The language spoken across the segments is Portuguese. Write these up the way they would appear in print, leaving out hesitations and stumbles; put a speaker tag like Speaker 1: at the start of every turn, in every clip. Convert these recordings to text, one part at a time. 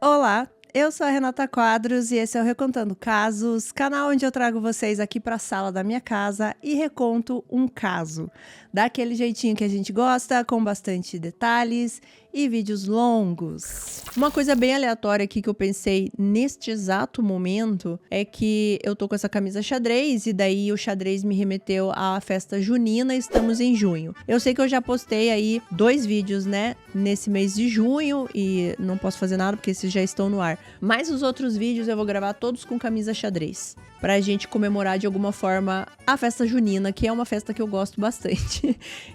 Speaker 1: Olá, eu sou a Renata Quadros e esse é o Recontando Casos, canal onde eu trago vocês aqui para a sala da minha casa e reconto um caso. Daquele jeitinho que a gente gosta, com bastante detalhes e vídeos longos. Uma coisa bem aleatória aqui que eu pensei neste exato momento é que eu tô com essa camisa xadrez e daí o xadrez me remeteu à festa junina, estamos em junho. Eu sei que eu já postei aí 2 vídeos, né, nesse mês de junho e não posso fazer nada porque esses já estão no ar. Mas os outros vídeos eu vou gravar todos com camisa xadrez, pra gente comemorar de alguma forma a festa junina, que é uma festa que eu gosto bastante.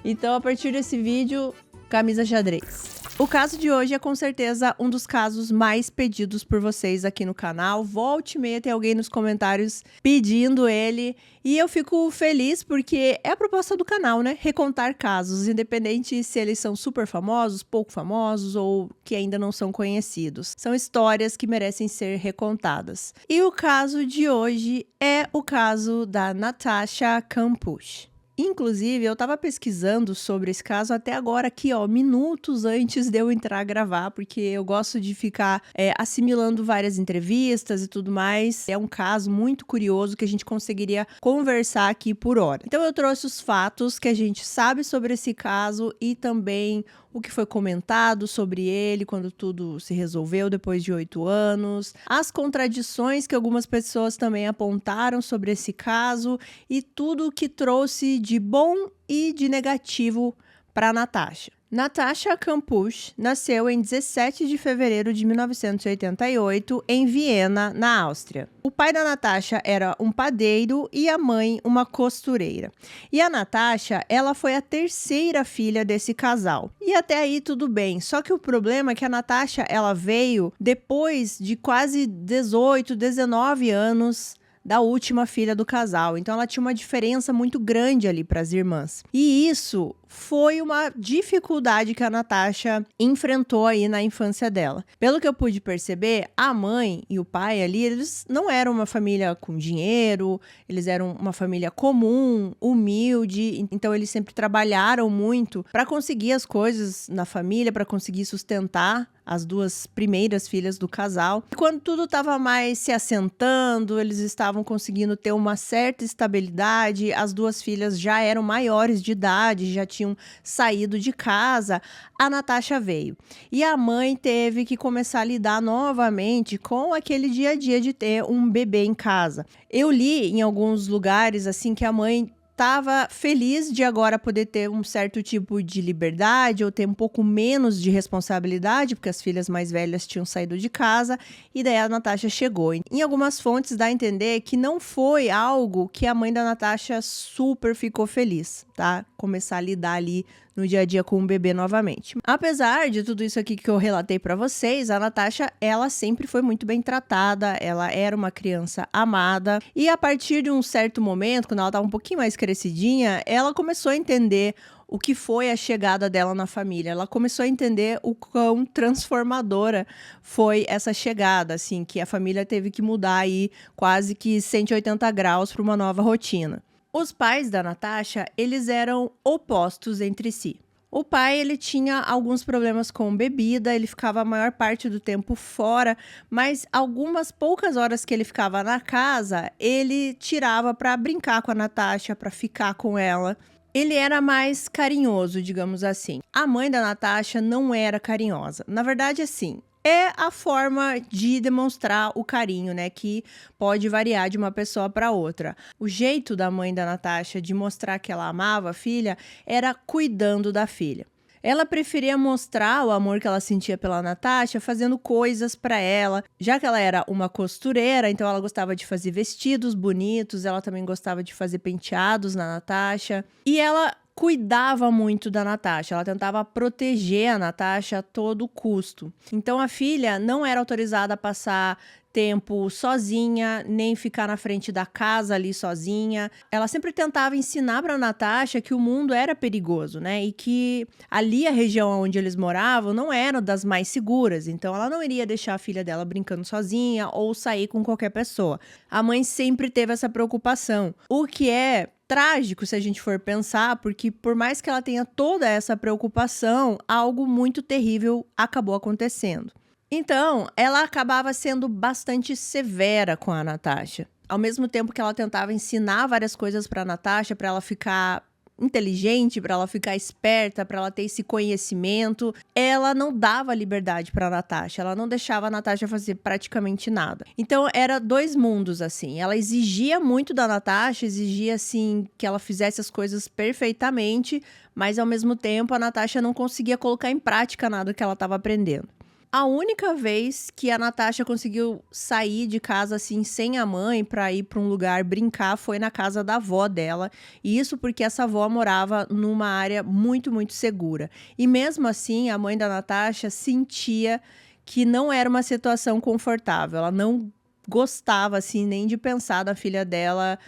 Speaker 1: Então, a partir desse vídeo, camisa xadrez. O caso de hoje é com certeza um dos casos mais pedidos por vocês aqui no canal. Volte e meia tem alguém nos comentários pedindo ele. E eu fico feliz porque é a proposta do canal, né? Recontar casos, independente se eles são super famosos, pouco famosos ou que ainda não são conhecidos. São histórias que merecem ser recontadas. E o caso de hoje é o caso da Natasha Kampusch. Inclusive, eu tava pesquisando sobre esse caso até agora aqui, ó, minutos antes de eu entrar a gravar, porque eu gosto de ficar assimilando várias entrevistas e tudo mais. É um caso muito curioso que a gente conseguiria conversar aqui por hora. Então eu trouxe os fatos que a gente sabe sobre esse caso e também o que foi comentado sobre ele quando tudo se resolveu depois de 8 anos, as contradições que algumas pessoas também apontaram sobre esse caso e tudo o que trouxe de bom e de negativo para Natasha. Natasha Kampusch nasceu em 17 de fevereiro de 1988 em Viena, na Áustria. O pai da Natasha era um padeiro e a mãe uma costureira. E a Natasha, ela foi a terceira filha desse casal. E até aí tudo bem, só que o problema é que a Natasha, ela veio depois de quase 18, 19 anos da última filha do casal. Então ela tinha uma diferença muito grande ali para as irmãs. E isso foi uma dificuldade que a Natasha enfrentou aí na infância dela. Pelo que eu pude perceber, a mãe e o pai ali, eles não eram uma família com dinheiro, eles eram uma família comum, humilde, então eles sempre trabalharam muito para conseguir as coisas na família, para conseguir sustentar as duas primeiras filhas do casal. E quando tudo estava mais se assentando, eles estavam conseguindo ter uma certa estabilidade, as duas filhas já eram maiores de idade, já tinham saído de casa, a Natasha veio. E a mãe teve que começar a lidar novamente com aquele dia a dia de ter um bebê em casa. Eu li em alguns lugares assim que a mãe estava feliz de agora poder ter um certo tipo de liberdade ou ter um pouco menos de responsabilidade, porque as filhas mais velhas tinham saído de casa, e daí a Natasha chegou. Em algumas fontes dá a entender que não foi algo que a mãe da Natasha super ficou feliz, tá? Começar a lidar ali no dia a dia com o bebê novamente. Apesar de tudo isso aqui que eu relatei para vocês, a Natasha, ela sempre foi muito bem tratada, ela era uma criança amada, e a partir de um certo momento, quando ela estava um pouquinho mais crescidinha, ela começou a entender o que foi a chegada dela na família. Ela começou a entender o quão transformadora foi essa chegada, assim, que a família teve que mudar aí quase que 180 graus para uma nova rotina. Os pais da Natasha, eles eram opostos entre si. O pai, ele tinha alguns problemas com bebida, ele ficava a maior parte do tempo fora, mas algumas poucas horas que ele ficava na casa, ele tirava para brincar com a Natasha, para ficar com ela. Ele era mais carinhoso, digamos assim. A mãe da Natasha não era carinhosa. Na verdade, assim, é a forma de demonstrar o carinho, né? Que pode variar de uma pessoa para outra. O jeito da mãe da Natasha de mostrar que ela amava a filha era cuidando da filha. Ela preferia mostrar o amor que ela sentia pela Natasha fazendo coisas para ela. Já que ela era uma costureira, então ela gostava de fazer vestidos bonitos, ela também gostava de fazer penteados na Natasha. E ela cuidava muito da Natasha, ela tentava proteger a Natasha a todo custo. Então a filha não era autorizada a passar tempo sozinha, nem ficar na frente da casa ali sozinha. Ela sempre tentava ensinar para Natasha que o mundo era perigoso, né? E que ali a região onde eles moravam não era das mais seguras. Então ela não iria deixar a filha dela brincando sozinha ou sair com qualquer pessoa. A mãe sempre teve essa preocupação, o que é trágico se a gente for pensar, porque por mais que ela tenha toda essa preocupação, algo muito terrível acabou acontecendo. Então, ela acabava sendo bastante severa com a Natasha. Ao mesmo tempo que ela tentava ensinar várias coisas para a Natasha, para ela ficar inteligente, para ela ficar esperta, para ela ter esse conhecimento, ela não dava liberdade para a Natasha, ela não deixava a Natasha fazer praticamente nada. Então, era dois mundos assim. Ela exigia muito da Natasha, exigia assim que ela fizesse as coisas perfeitamente, mas ao mesmo tempo a Natasha não conseguia colocar em prática nada que ela estava aprendendo. A única vez que a Natasha conseguiu sair de casa, assim, sem a mãe pra ir pra um lugar brincar foi na casa da avó dela. E isso porque essa avó morava numa área muito, muito segura. E mesmo assim, a mãe da Natasha sentia que não era uma situação confortável. Ela não gostava, assim, nem de pensar da filha dela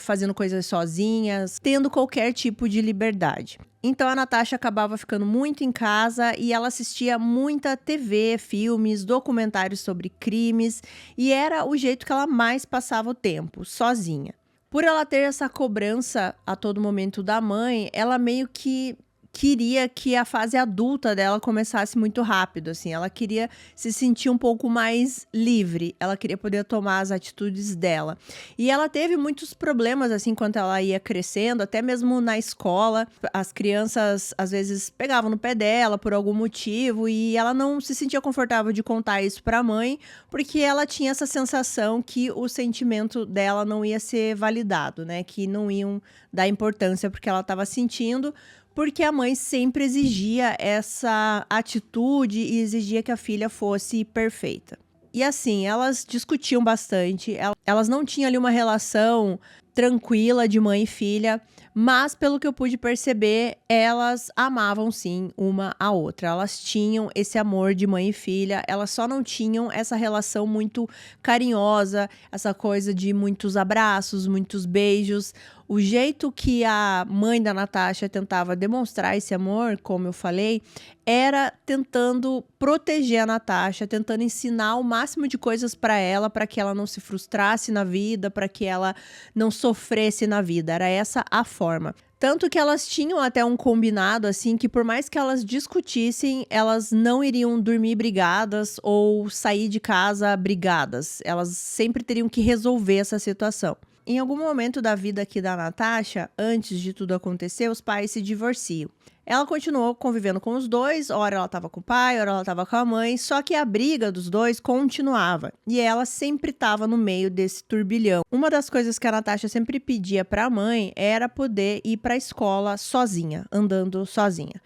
Speaker 1: fazendo coisas sozinhas, tendo qualquer tipo de liberdade. Então a Natasha acabava ficando muito em casa e ela assistia muita TV, filmes, documentários sobre crimes, e era o jeito que ela mais passava o tempo, sozinha. Por ela ter essa cobrança a todo momento da mãe, ela meio que queria que a fase adulta dela começasse muito rápido, assim. Ela queria se sentir um pouco mais livre, ela queria poder tomar as atitudes dela. E ela teve muitos problemas, assim, enquanto ela ia crescendo, até mesmo na escola. As crianças, às vezes, pegavam no pé dela por algum motivo e ela não se sentia confortável de contar isso pra mãe, porque ela tinha essa sensação que o sentimento dela não ia ser validado, né? Que não iam dar importância porque ela estava sentindo, porque a mãe sempre exigia essa atitude e exigia que a filha fosse perfeita. E assim, elas discutiam bastante, elas não tinham ali uma relação tranquila de mãe e filha, mas pelo que eu pude perceber, elas amavam sim uma a outra. Elas tinham esse amor de mãe e filha, elas só não tinham essa relação muito carinhosa, essa coisa de muitos abraços, muitos beijos. O jeito que a mãe da Natasha tentava demonstrar esse amor, como eu falei, era tentando proteger a Natasha, tentando ensinar o máximo de coisas para que ela não se frustrasse na vida, para que ela não sofresse na vida. Era essa a forma. Tanto que elas tinham até um combinado, assim, que por mais que elas discutissem, elas não iriam dormir brigadas ou sair de casa brigadas. Elas sempre teriam que resolver essa situação. Em algum momento da vida aqui da Natasha, antes de tudo acontecer, os pais se divorciam. Ela continuou convivendo com os dois, ora ela estava com o pai, ora ela estava com a mãe, só que a briga dos dois continuava. E ela sempre estava no meio desse turbilhão. Uma das coisas que a Natasha sempre pedia para a mãe era poder ir para a escola sozinha, andando sozinha.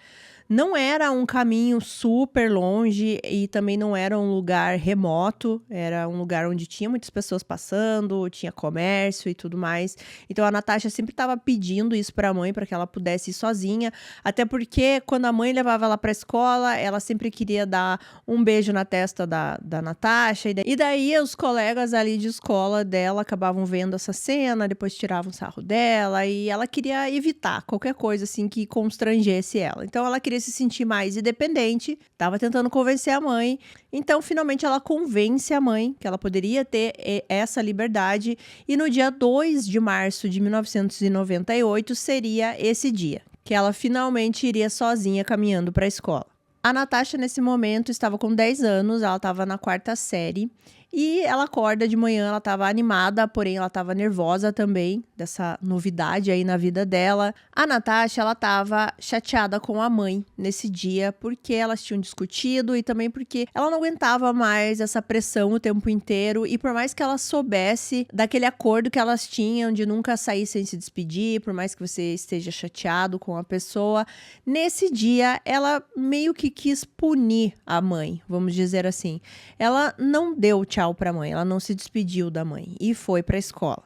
Speaker 1: Não era um caminho super longe e também não era um lugar remoto, era um lugar onde tinha muitas pessoas passando, tinha comércio e tudo mais. Então a Natasha sempre estava pedindo isso para a mãe, para que ela pudesse ir sozinha, até porque quando a mãe levava ela para a escola, ela sempre queria dar um beijo na testa da Natasha, e daí os colegas ali de escola dela acabavam vendo essa cena, depois tiravam sarro dela, e ela queria evitar qualquer coisa assim que constrangesse ela. Então ela queria se sentir mais independente, estava tentando convencer a mãe. Então, finalmente, ela convence a mãe que ela poderia ter essa liberdade. E no dia 2 de março de 1998 seria esse dia, que ela finalmente iria sozinha caminhando para a escola. A Natasha, nesse momento, estava com 10 anos, ela estava na 4ª série. E ela acorda de manhã, ela estava animada, porém ela estava nervosa também, dessa novidade aí na vida dela. A Natasha, ela estava chateada com a mãe nesse dia, porque elas tinham discutido e também porque ela não aguentava mais essa pressão o tempo inteiro. E por mais que ela soubesse daquele acordo que elas tinham de nunca sair sem se despedir, por mais que você esteja chateado com a pessoa, nesse dia ela meio que quis punir a mãe, vamos dizer assim. Ela não deu tchau pra mãe, ela não se despediu da mãe e foi pra escola.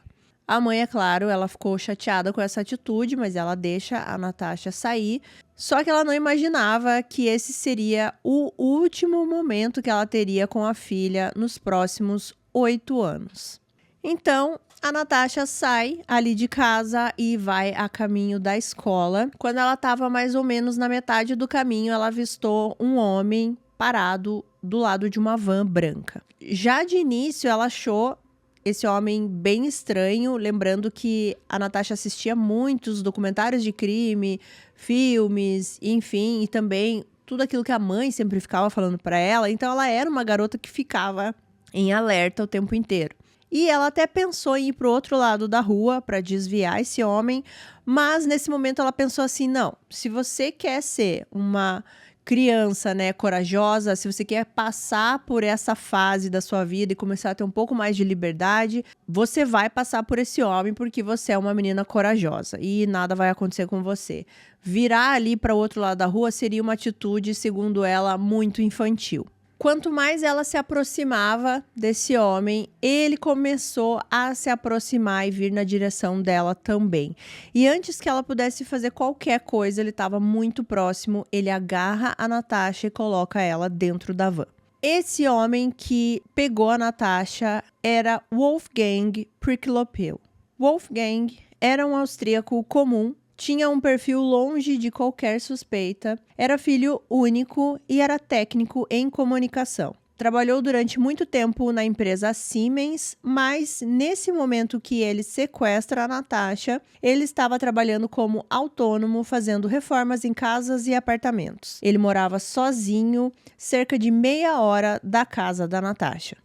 Speaker 1: A mãe, é claro, ela ficou chateada com essa atitude, mas ela deixa a Natasha sair. Só que ela não imaginava que esse seria o último momento que ela teria com a filha nos próximos 8 anos. Então, a Natasha sai ali de casa e vai a caminho da escola. Quando ela estava mais ou menos na metade do caminho, ela avistou um homem parado do lado de uma van branca. Já de início, ela achou esse homem bem estranho, lembrando que a Natasha assistia muitos documentários de crime, filmes, enfim, e também tudo aquilo que a mãe sempre ficava falando para ela, então ela era uma garota que ficava em alerta o tempo inteiro. E ela até pensou em ir pro outro lado da rua para desviar esse homem, mas nesse momento ela pensou assim, não, se você quer ser uma criança, né, corajosa, se você quer passar por essa fase da sua vida e começar a ter um pouco mais de liberdade, você vai passar por esse homem porque você é uma menina corajosa e nada vai acontecer com você. Virar ali para o outro lado da rua seria uma atitude, segundo ela, muito infantil. Quanto mais ela se aproximava desse homem, ele começou a se aproximar e vir na direção dela também. E antes que ela pudesse fazer qualquer coisa, ele estava muito próximo, ele agarra a Natasha e coloca ela dentro da van. Esse homem que pegou a Natasha era Wolfgang Priklopil. Wolfgang era um austríaco comum, tinha um perfil longe de qualquer suspeita, era filho único e era técnico em comunicação. Trabalhou durante muito tempo na empresa Siemens, mas nesse momento que ele sequestra a Natasha, ele estava trabalhando como autônomo, fazendo reformas em casas e apartamentos. Ele morava sozinho, cerca de meia hora da casa da Natasha.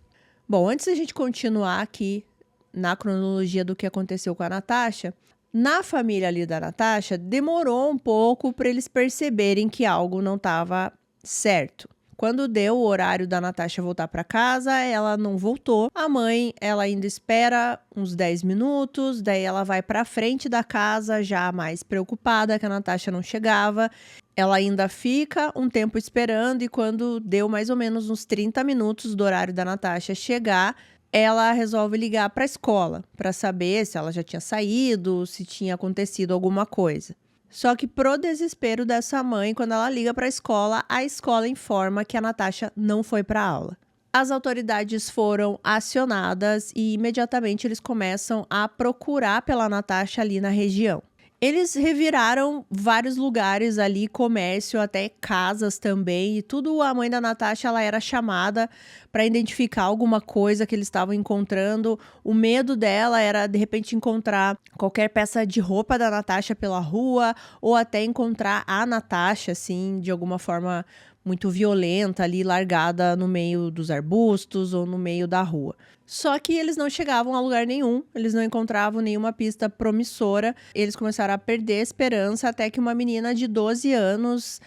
Speaker 1: Bom, antes da gente continuar aqui na cronologia do que aconteceu com a Natasha, na família ali da Natasha, demorou um pouco para eles perceberem que algo não estava certo. Quando deu o horário da Natasha voltar para casa, ela não voltou. A mãe, ela ainda espera uns 10 minutos, daí ela vai para frente da casa, já mais preocupada que a Natasha não chegava. Ela ainda fica um tempo esperando e quando deu mais ou menos uns 30 minutos do horário da Natasha chegar, ela resolve ligar para a escola para saber se ela já tinha saído, se tinha acontecido alguma coisa. Só que pro desespero dessa mãe, quando ela liga para a escola informa que a Natasha não foi para aula. As autoridades foram acionadas e imediatamente eles começam a procurar pela Natasha ali na região. Eles reviraram vários lugares ali, comércio, até casas também, e tudo a mãe da Natasha, ela era chamada para identificar alguma coisa que eles estavam encontrando. O medo dela era, de repente, encontrar qualquer peça de roupa da Natasha pela rua, ou até encontrar a Natasha, assim, de alguma forma muito violenta ali, largada no meio dos arbustos ou no meio da rua. Só que eles não chegavam a lugar nenhum, eles não encontravam nenhuma pista promissora. Eles começaram a perder a esperança até que uma menina de 12 anos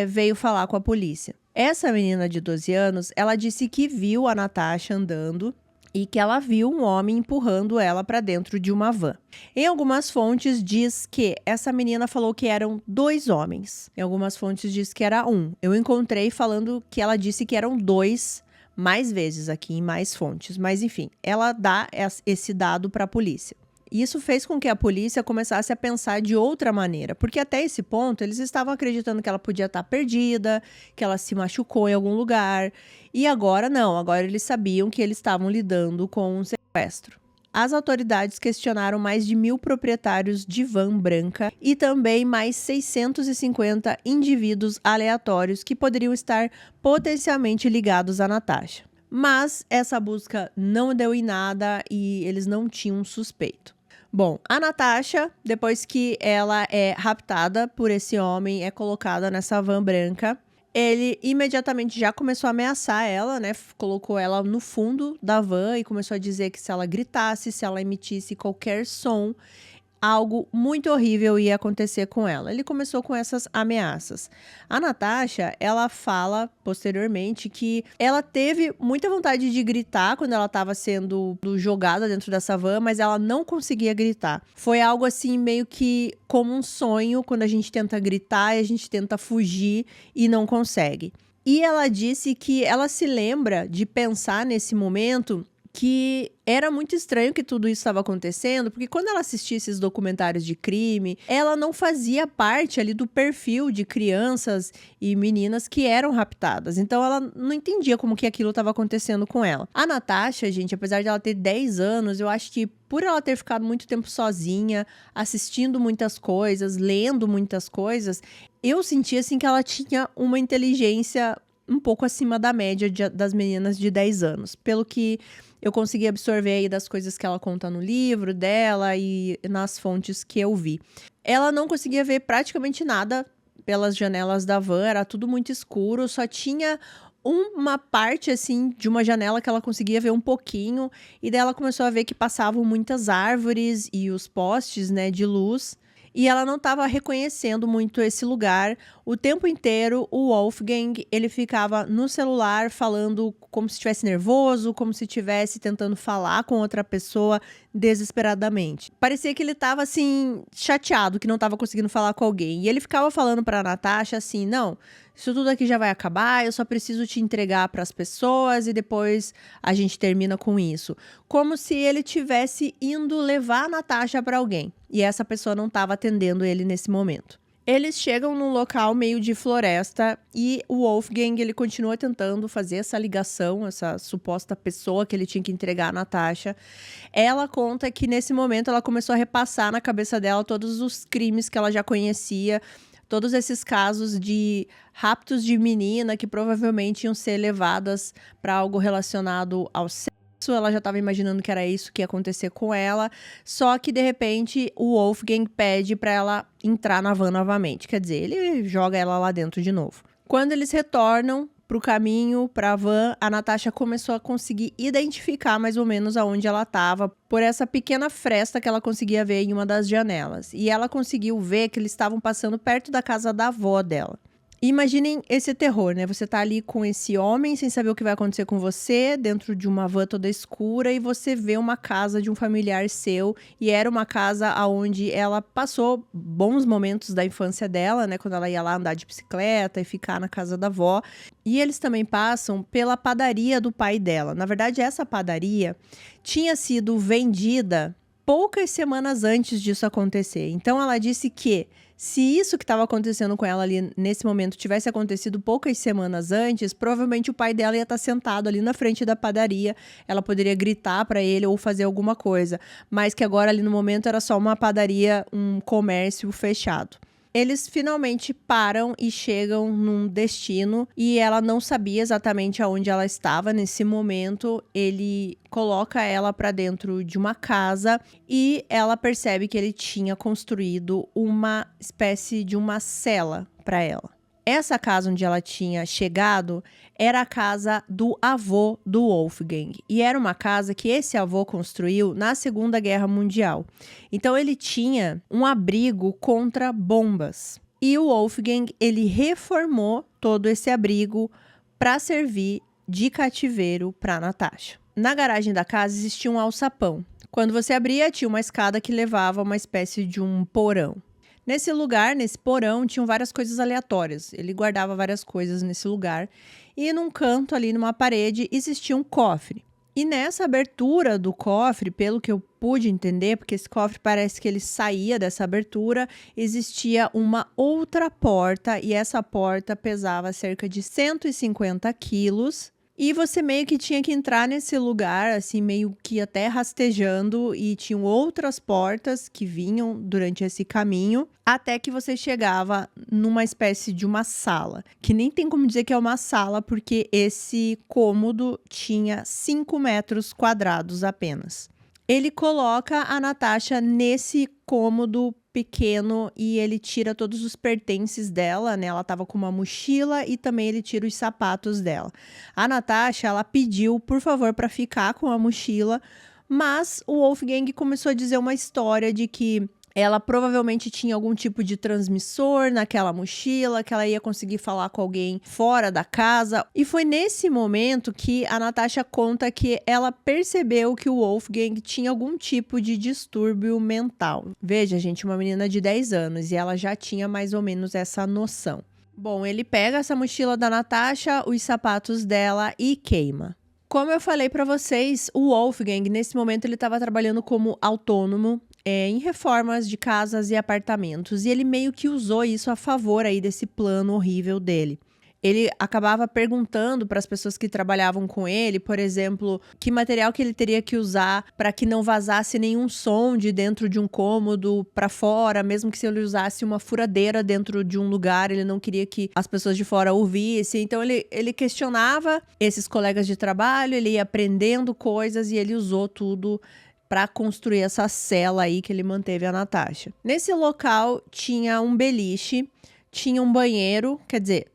Speaker 1: veio falar com a polícia. Essa menina de 12 anos, ela disse que viu a Natasha andando e que ela viu um homem empurrando ela para dentro de uma van. Em algumas fontes diz que essa menina falou que eram 2 homens. Em algumas fontes diz que era um. Eu encontrei falando que ela disse que eram 2 mais vezes aqui em mais fontes. Mas enfim, ela dá esse dado para a polícia. Isso fez com que a polícia começasse a pensar de outra maneira, porque até esse ponto eles estavam acreditando que ela podia estar perdida, que ela se machucou em algum lugar, e agora não, agora eles sabiam que eles estavam lidando com um sequestro. As autoridades questionaram mais de 1.000 proprietários de van branca e também mais 650 indivíduos aleatórios que poderiam estar potencialmente ligados a Natasha. Mas essa busca não deu em nada e eles não tinham um suspeito. Bom, a Natasha, depois que ela é raptada por esse homem, é colocada nessa van branca, ele imediatamente já começou a ameaçar ela, né? Colocou ela no fundo da van e começou a dizer que se ela gritasse, se ela emitisse qualquer som, algo muito horrível ia acontecer com ela. Ele começou com essas ameaças. A Natasha, ela fala posteriormente que ela teve muita vontade de gritar quando ela estava sendo jogada dentro dessa van, mas ela não conseguia gritar. Foi algo assim meio que como um sonho, quando a gente tenta gritar e a gente tenta fugir e não consegue. E ela disse que ela se lembra de pensar nesse momento que era muito estranho que tudo isso estava acontecendo, porque quando ela assistia esses documentários de crime, ela não fazia parte ali do perfil de crianças e meninas que eram raptadas. Então ela não entendia como que aquilo estava acontecendo com ela. A Natasha, gente, apesar de ela ter 10 anos, eu acho que por ela ter ficado muito tempo sozinha, assistindo muitas coisas, lendo muitas coisas, eu sentia assim que ela tinha uma inteligência um pouco acima da média das meninas de 10 anos, pelo que eu consegui absorver aí das coisas que ela conta no livro dela e nas fontes que eu vi. Ela não conseguia ver praticamente nada pelas janelas da van, era tudo muito escuro, só tinha uma parte, assim, de uma janela que ela conseguia ver um pouquinho, e daí ela começou a ver que passavam muitas árvores e os postes, né, de luz, e ela não estava reconhecendo muito esse lugar. O tempo inteiro, o Wolfgang, ele ficava no celular falando como se estivesse nervoso, como se estivesse tentando falar com outra pessoa desesperadamente. Parecia que ele estava, assim, chateado, que não estava conseguindo falar com alguém. E ele ficava falando para a Natasha assim, não, isso tudo aqui já vai acabar, eu só preciso te entregar para as pessoas e depois a gente termina com isso. Como se ele tivesse indo levar a Natasha para alguém. E essa pessoa não estava atendendo ele nesse momento. Eles chegam num local meio de floresta e o Wolfgang, ele continua tentando fazer essa ligação, essa suposta pessoa que ele tinha que entregar a Natasha. Ela conta que nesse momento ela começou a repassar na cabeça dela todos os crimes que ela já conhecia, todos esses casos de raptos de menina que provavelmente iam ser levadas para algo relacionado ao sexo. Ela já estava imaginando que era isso que ia acontecer com ela, só que de repente o Wolfgang pede para ela entrar na van novamente, quer dizer, ele joga ela lá dentro de novo. Quando eles retornam pro caminho, pra van, a Natasha começou a conseguir identificar mais ou menos aonde ela estava por essa pequena fresta que ela conseguia ver em uma das janelas. E ela conseguiu ver que eles estavam passando perto da casa da avó dela. Imaginem esse terror, né? Você tá ali com esse homem sem saber o que vai acontecer com você, dentro de uma van toda escura, e você vê uma casa de um familiar seu, e era uma casa onde ela passou bons momentos da infância dela, né? Quando ela ia lá andar de bicicleta e ficar na casa da avó. E eles também passam pela padaria do pai dela. Na verdade, essa padaria tinha sido vendida poucas semanas antes disso acontecer. Então, ela disse que se isso que estava acontecendo com ela ali nesse momento tivesse acontecido poucas semanas antes, provavelmente o pai dela ia estar sentado ali na frente da padaria, ela poderia gritar para ele ou fazer alguma coisa, mas que agora ali no momento era só uma padaria, um comércio fechado. Eles finalmente param e chegam num destino e ela não sabia exatamente aonde ela estava nesse momento. Ele coloca ela para dentro de uma casa e ela percebe que ele tinha construído uma espécie de uma cela para ela. Essa casa onde ela tinha chegado era a casa do avô do Wolfgang. E era uma casa que esse avô construiu na Segunda Guerra Mundial. Então ele tinha um abrigo contra bombas. E o Wolfgang, ele reformou todo esse abrigo para servir de cativeiro para Natasha. Na garagem da casa existia um alçapão. Quando você abria, tinha uma escada que levava a uma espécie de um porão. Nesse lugar, nesse porão, tinham várias coisas aleatórias. Ele guardava várias coisas nesse lugar. E num canto ali, numa parede, existia um cofre. E nessa abertura do cofre, pelo que eu pude entender, porque esse cofre parece que ele saía dessa abertura, existia uma outra porta. E essa porta pesava cerca de 150 quilos. E você meio que tinha que entrar nesse lugar, assim, meio que até rastejando, e tinham outras portas que vinham durante esse caminho, até que você chegava numa espécie de uma sala, que nem tem como dizer que é uma sala, porque esse cômodo tinha 5 metros quadrados apenas. Ele coloca a Natasha nesse cômodo pequeno e ele tira todos os pertences dela, né? Ela tava com uma mochila e também ele tira os sapatos dela. A Natasha, ela pediu, por favor, para ficar com a mochila, mas o Wolfgang começou a dizer uma história de que ela provavelmente tinha algum tipo de transmissor naquela mochila, que ela ia conseguir falar com alguém fora da casa. E foi nesse momento que a Natasha conta que ela percebeu que o Wolfgang tinha algum tipo de distúrbio mental. Veja, gente, uma menina de 10 anos e ela já tinha mais ou menos essa noção. Bom, ele pega essa mochila da Natasha, os sapatos dela e queima. Como eu falei para vocês, o Wolfgang, nesse momento, ele estava trabalhando como autônomo em reformas de casas e apartamentos. E ele meio que usou isso a favor aí desse plano horrível dele. Ele acabava perguntando para as pessoas que trabalhavam com ele, por exemplo, que material que ele teria que usar para que não vazasse nenhum som de dentro de um cômodo para fora, mesmo que se ele usasse uma furadeira dentro de um lugar, ele não queria que as pessoas de fora ouvissem. Então ele questionava esses colegas de trabalho, ele ia aprendendo coisas e ele usou tudo para construir essa cela aí que ele manteve a Natasha. Nesse local tinha um beliche, tinha um banheiro, quer dizer,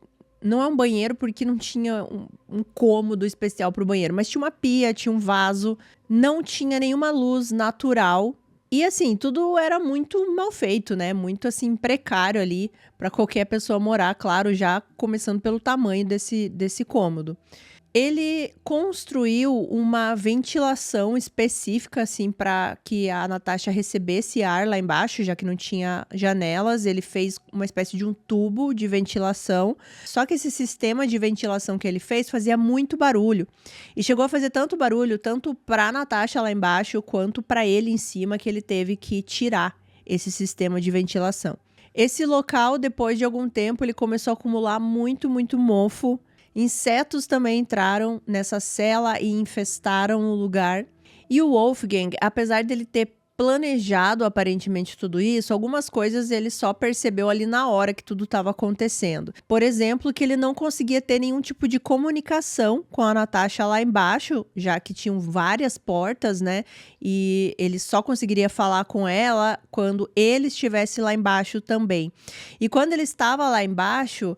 Speaker 1: não é um banheiro porque não tinha um cômodo especial para o banheiro, mas tinha uma pia, tinha um vaso, não tinha nenhuma luz natural. E assim, tudo era muito mal feito, né? Muito assim, precário ali para qualquer pessoa morar, claro, já começando pelo tamanho desse cômodo. Ele construiu uma ventilação específica, assim, para que a Natasha recebesse ar lá embaixo, já que não tinha janelas. Ele fez uma espécie de um tubo de ventilação. Só que esse sistema de ventilação que ele fez fazia muito barulho. E chegou a fazer tanto barulho, tanto para a Natasha lá embaixo, quanto para ele em cima, que ele teve que tirar esse sistema de ventilação. Esse local, depois de algum tempo, ele começou a acumular muito, muito mofo. Insetos também entraram nessa cela e infestaram o lugar. E o Wolfgang, apesar dele ter planejado aparentemente tudo isso, algumas coisas ele só percebeu ali na hora que tudo estava acontecendo. Por exemplo, que ele não conseguia ter nenhum tipo de comunicação com a Natasha lá embaixo, já que tinham várias portas, né? E ele só conseguiria falar com ela quando ele estivesse lá embaixo também. E quando ele estava lá embaixo,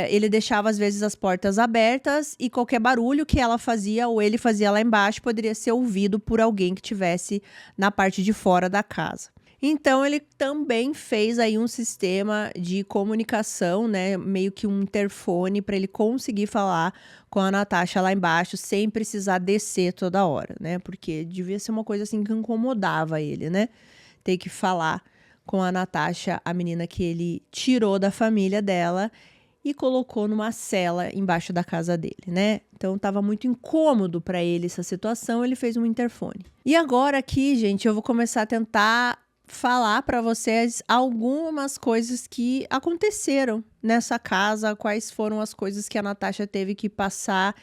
Speaker 1: ele deixava às vezes as portas abertas e qualquer barulho que ela fazia ou ele fazia lá embaixo poderia ser ouvido por alguém que estivesse na parte de fora da casa. Então ele também fez aí um sistema de comunicação, né, meio que um interfone para ele conseguir falar com a Natasha lá embaixo sem precisar descer toda hora, né? Porque devia ser uma coisa assim que incomodava ele, né? Ter que falar com a Natasha, a menina que ele tirou da família dela e colocou numa cela embaixo da casa dele, né? Então estava muito incômodo para ele essa situação, ele fez um interfone. E agora aqui, gente, eu vou começar a tentar falar para vocês algumas coisas que aconteceram nessa casa, quais foram as coisas que a Natasha teve que passar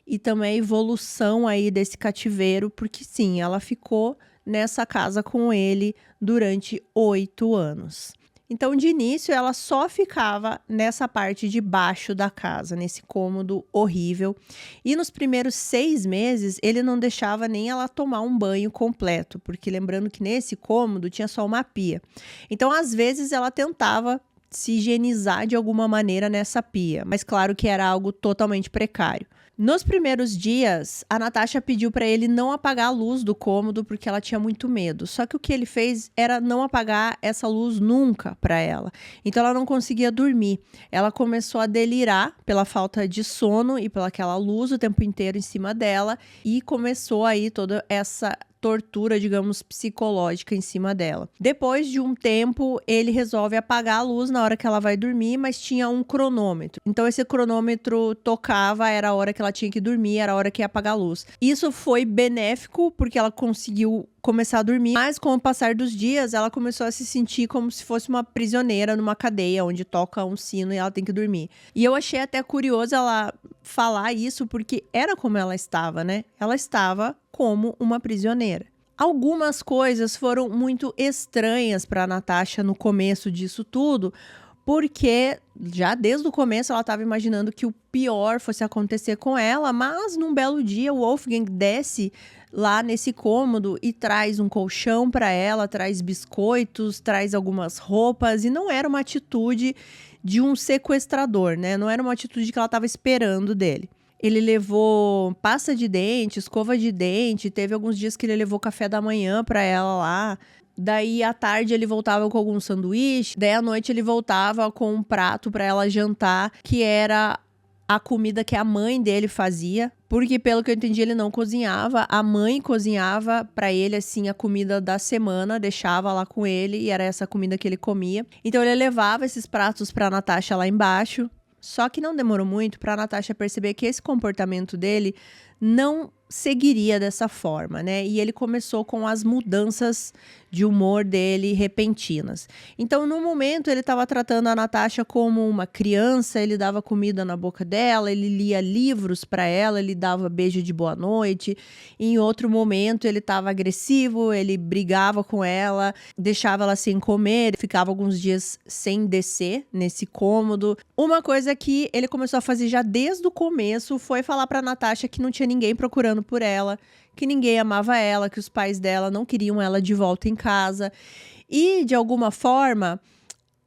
Speaker 1: e também a evolução aí desse cativeiro, porque sim, ela ficou nessa casa com ele durante 8 anos. Então, de início, ela só ficava nessa parte de baixo da casa, nesse cômodo horrível. E nos primeiros 6 meses, ele não deixava nem ela tomar um banho completo, porque lembrando que nesse cômodo tinha só uma pia. Então, às vezes, ela tentava se higienizar de alguma maneira nessa pia, mas claro que era algo totalmente precário. Nos primeiros dias, a Natasha pediu para ele não apagar a luz do cômodo porque ela tinha muito medo. Só que o que ele fez era não apagar essa luz nunca para ela. Então ela não conseguia dormir. Ela começou a delirar pela falta de sono e pelaquela luz o tempo inteiro em cima dela e começou aí toda essa tortura, digamos, psicológica em cima dela. Depois de um tempo, ele resolve apagar a luz na hora que ela vai dormir, mas tinha um cronômetro. Então esse cronômetro tocava, era a hora que ela tinha que dormir, era a hora que ia apagar a luz. Isso foi benéfico porque ela conseguiu começar a dormir, mas com o passar dos dias, ela começou a se sentir como se fosse uma prisioneira numa cadeia, onde toca um sino e ela tem que dormir. E eu achei até curioso ela falar isso, porque era como ela estava, né? Ela estava como uma prisioneira. Algumas coisas foram muito estranhas para a Natasha no começo disso tudo, porque já desde o começo ela estava imaginando que o pior fosse acontecer com ela, mas num belo dia o Wolfgang desce lá nesse cômodo e traz um colchão para ela, traz biscoitos, traz algumas roupas, e não era uma atitude de um sequestrador, né? Não era uma atitude que ela estava esperando dele. Ele levou pasta de dente, escova de dente, teve alguns dias que ele levou café da manhã para ela lá. Daí, à tarde, ele voltava com algum sanduíche. Daí, à noite, ele voltava com um prato para ela jantar, que era a comida que a mãe dele fazia. Porque, pelo que eu entendi, ele não cozinhava. A mãe cozinhava para ele, assim, a comida da semana, deixava lá com ele e era essa comida que ele comia. Então, ele levava esses pratos para a Natasha lá embaixo. Só que não demorou muito para a Natasha perceber que esse comportamento dele não seguiria dessa forma, né? E ele começou com as mudanças de humor dele repentinas. Então, no momento, ele estava tratando a Natasha como uma criança, ele dava comida na boca dela, ele lia livros para ela, ele dava beijo de boa noite. Em outro momento, ele estava agressivo, ele brigava com ela, deixava ela sem comer, ficava alguns dias sem descer nesse cômodo. Uma coisa que ele começou a fazer já desde o começo foi falar para a Natasha que não tinha ninguém procurando por ela, que ninguém amava ela, que os pais dela não queriam ela de volta em casa. E, de alguma forma,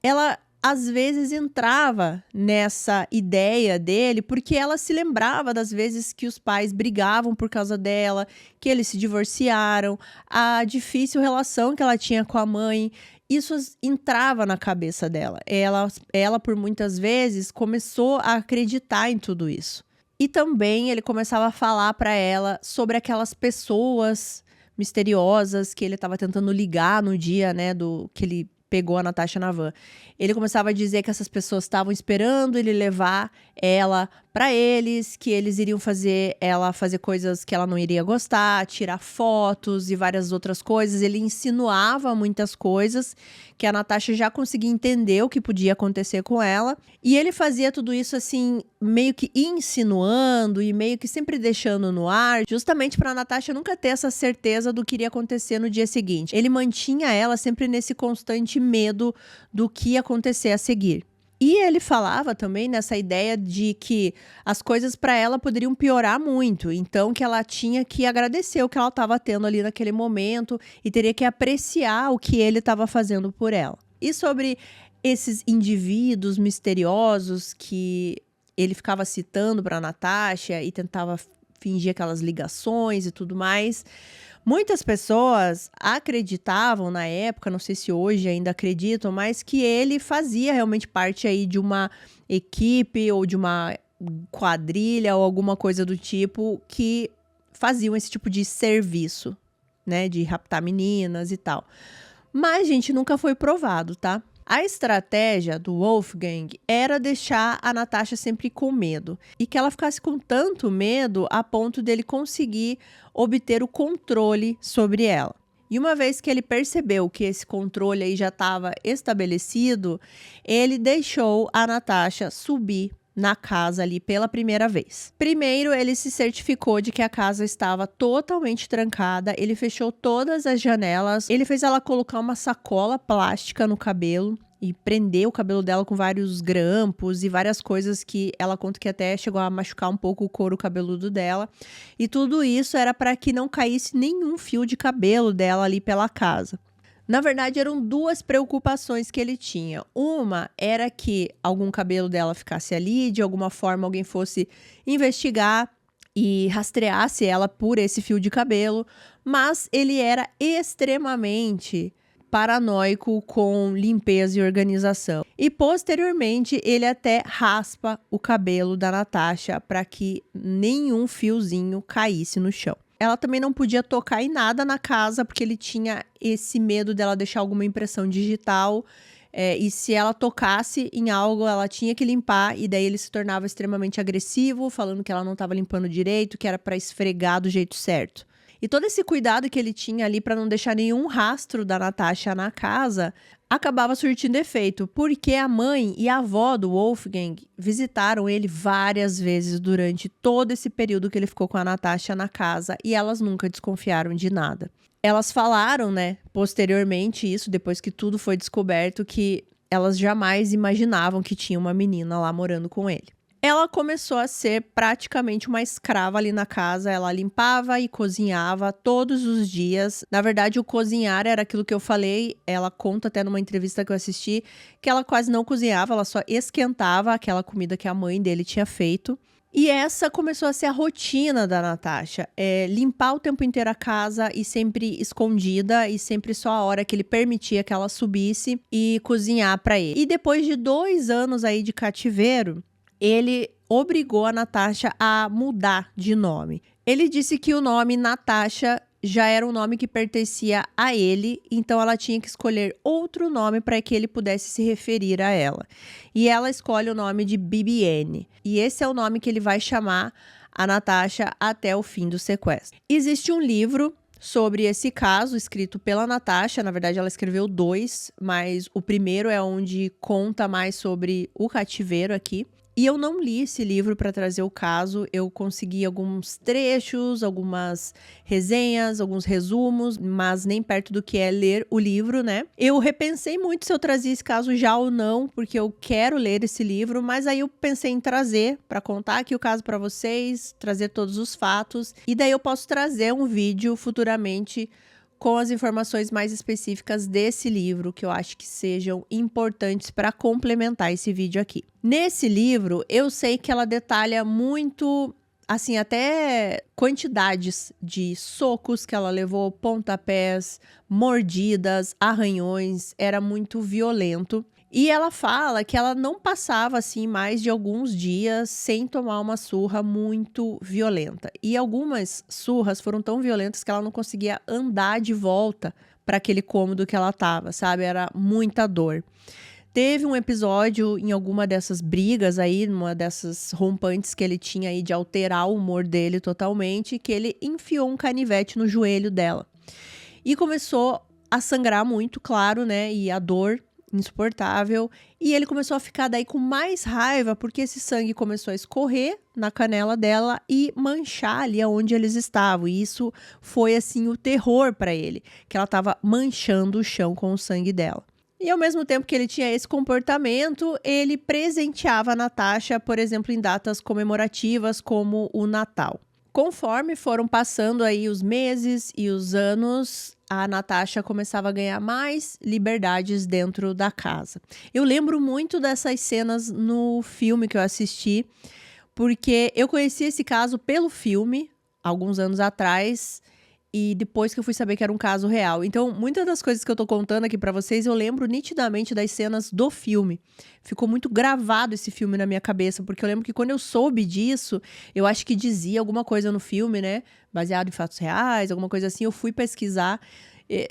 Speaker 1: ela às vezes entrava nessa ideia dele, porque ela se lembrava das vezes que os pais brigavam por causa dela, que eles se divorciaram, a difícil relação que ela tinha com a mãe. Isso entrava na cabeça dela. Ela, por muitas vezes, começou a acreditar em tudo isso. E também ele começava a falar para ela sobre aquelas pessoas misteriosas que ele estava tentando ligar no dia, né, do que ele pegou a Natasha na van. Ele começava a dizer que essas pessoas estavam esperando ele levar ela para eles, que eles iriam fazer ela fazer coisas que ela não iria gostar, tirar fotos e várias outras coisas. Ele insinuava muitas coisas que a Natasha já conseguia entender o que podia acontecer com ela. E ele fazia tudo isso assim, meio que insinuando e meio que sempre deixando no ar, justamente para a Natasha nunca ter essa certeza do que iria acontecer no dia seguinte. Ele mantinha ela sempre nesse constante medo do que ia acontecer a seguir. E ele falava também nessa ideia de que as coisas para ela poderiam piorar muito, então que ela tinha que agradecer o que ela estava tendo ali naquele momento e teria que apreciar o que ele estava fazendo por ela. E sobre esses indivíduos misteriosos que ele ficava citando para Natasha e tentava fingir aquelas ligações e tudo mais, muitas pessoas acreditavam na época, não sei se hoje ainda acreditam, mas que ele fazia realmente parte aí de uma equipe ou de uma quadrilha ou alguma coisa do tipo que faziam esse tipo de serviço, né, de raptar meninas e tal. Mas, gente, nunca foi provado, tá? A estratégia do Wolfgang era deixar a Natasha sempre com medo e que ela ficasse com tanto medo a ponto dele conseguir obter o controle sobre ela. E uma vez que ele percebeu que esse controle aí já estava estabelecido, ele deixou a Natasha subir na casa ali pela primeira vez. Primeiro, ele se certificou de que a casa estava totalmente trancada, ele fechou todas as janelas, ele fez ela colocar uma sacola plástica no cabelo e prender o cabelo dela com vários grampos e várias coisas que ela conta que até chegou a machucar um pouco o couro cabeludo dela. E tudo isso era para que não caísse nenhum fio de cabelo dela ali pela casa. Na verdade, eram duas preocupações que ele tinha. Uma era que algum cabelo dela ficasse ali, de alguma forma alguém fosse investigar e rastreasse ela por esse fio de cabelo, mas ele era extremamente paranoico com limpeza e organização. E posteriormente, ele até raspa o cabelo da Natasha para que nenhum fiozinho caísse no chão. Ela também não podia tocar em nada na casa, porque ele tinha esse medo dela deixar alguma impressão digital. E se ela tocasse em algo, ela tinha que limpar. E daí ele se tornava extremamente agressivo, falando que ela não estava limpando direito, que era para esfregar do jeito certo. E todo esse cuidado que ele tinha ali para não deixar nenhum rastro da Natasha na casa acabava surtindo efeito, porque a mãe e a avó do Wolfgang visitaram ele várias vezes durante todo esse período que ele ficou com a Natasha na casa e elas nunca desconfiaram de nada. Elas falaram, né, posteriormente isso, depois que tudo foi descoberto, que elas jamais imaginavam que tinha uma menina lá morando com ele. Ela começou a ser praticamente uma escrava ali na casa. Ela limpava e cozinhava todos os dias. Na verdade, o cozinhar era aquilo que eu falei. Ela conta até numa entrevista que eu assisti que ela quase não cozinhava, ela só esquentava aquela comida que a mãe dele tinha feito. E essa começou a ser a rotina da Natasha. Limpar o tempo inteiro a casa e sempre escondida e sempre só a hora que ele permitia que ela subisse e cozinhar para ele. E depois de 2 anos aí de cativeiro, ele obrigou a Natasha a mudar de nome. Ele disse que o nome Natasha já era um nome que pertencia a ele, então ela tinha que escolher outro nome para que ele pudesse se referir a ela. E ela escolhe o nome de Bibiane. E esse é o nome que ele vai chamar a Natasha até o fim do sequestro. Existe um livro sobre esse caso, escrito pela Natasha. Na verdade, ela escreveu 2, mas o primeiro é onde conta mais sobre o cativeiro aqui. E eu não li esse livro para trazer o caso, eu consegui alguns trechos, algumas resenhas, alguns resumos, mas nem perto do que é ler o livro, né? Eu repensei muito se eu trazia esse caso já ou não, porque eu quero ler esse livro, mas aí eu pensei em trazer para contar aqui o caso para vocês, trazer todos os fatos, e daí eu posso trazer um vídeo futuramente com as informações mais específicas desse livro, que eu acho que sejam importantes para complementar esse vídeo aqui. Nesse livro, eu sei que ela detalha muito, assim, até quantidades de socos que ela levou, pontapés, mordidas, arranhões, era muito violento. E ela fala que ela não passava, assim, mais de alguns dias sem tomar uma surra muito violenta. E algumas surras foram tão violentas que ela não conseguia andar de volta para aquele cômodo que ela estava, sabe? Era muita dor. Teve um episódio em alguma dessas brigas aí, numa dessas rompantes que ele tinha aí de alterar o humor dele totalmente, que ele enfiou um canivete no joelho dela. E começou a sangrar muito, claro, né? E a dor insuportável, e ele começou a ficar daí com mais raiva, porque esse sangue começou a escorrer na canela dela e manchar ali onde eles estavam, e isso foi assim o terror para ele, que ela estava manchando o chão com o sangue dela. E ao mesmo tempo que ele tinha esse comportamento, ele presenteava a Natasha, por exemplo, em datas comemorativas como o Natal. Conforme foram passando aí os meses e os anos, a Natasha começava a ganhar mais liberdades dentro da casa. Eu lembro muito dessas cenas no filme que eu assisti, porque eu conheci esse caso pelo filme, alguns anos atrás, e depois que eu fui saber que era um caso real. Então, muitas das coisas que eu tô contando aqui pra vocês, eu lembro nitidamente das cenas do filme. Ficou muito gravado esse filme na minha cabeça, porque eu lembro que quando eu soube disso, eu acho que dizia alguma coisa no filme, né? Baseado em fatos reais, alguma coisa assim. Eu fui pesquisar.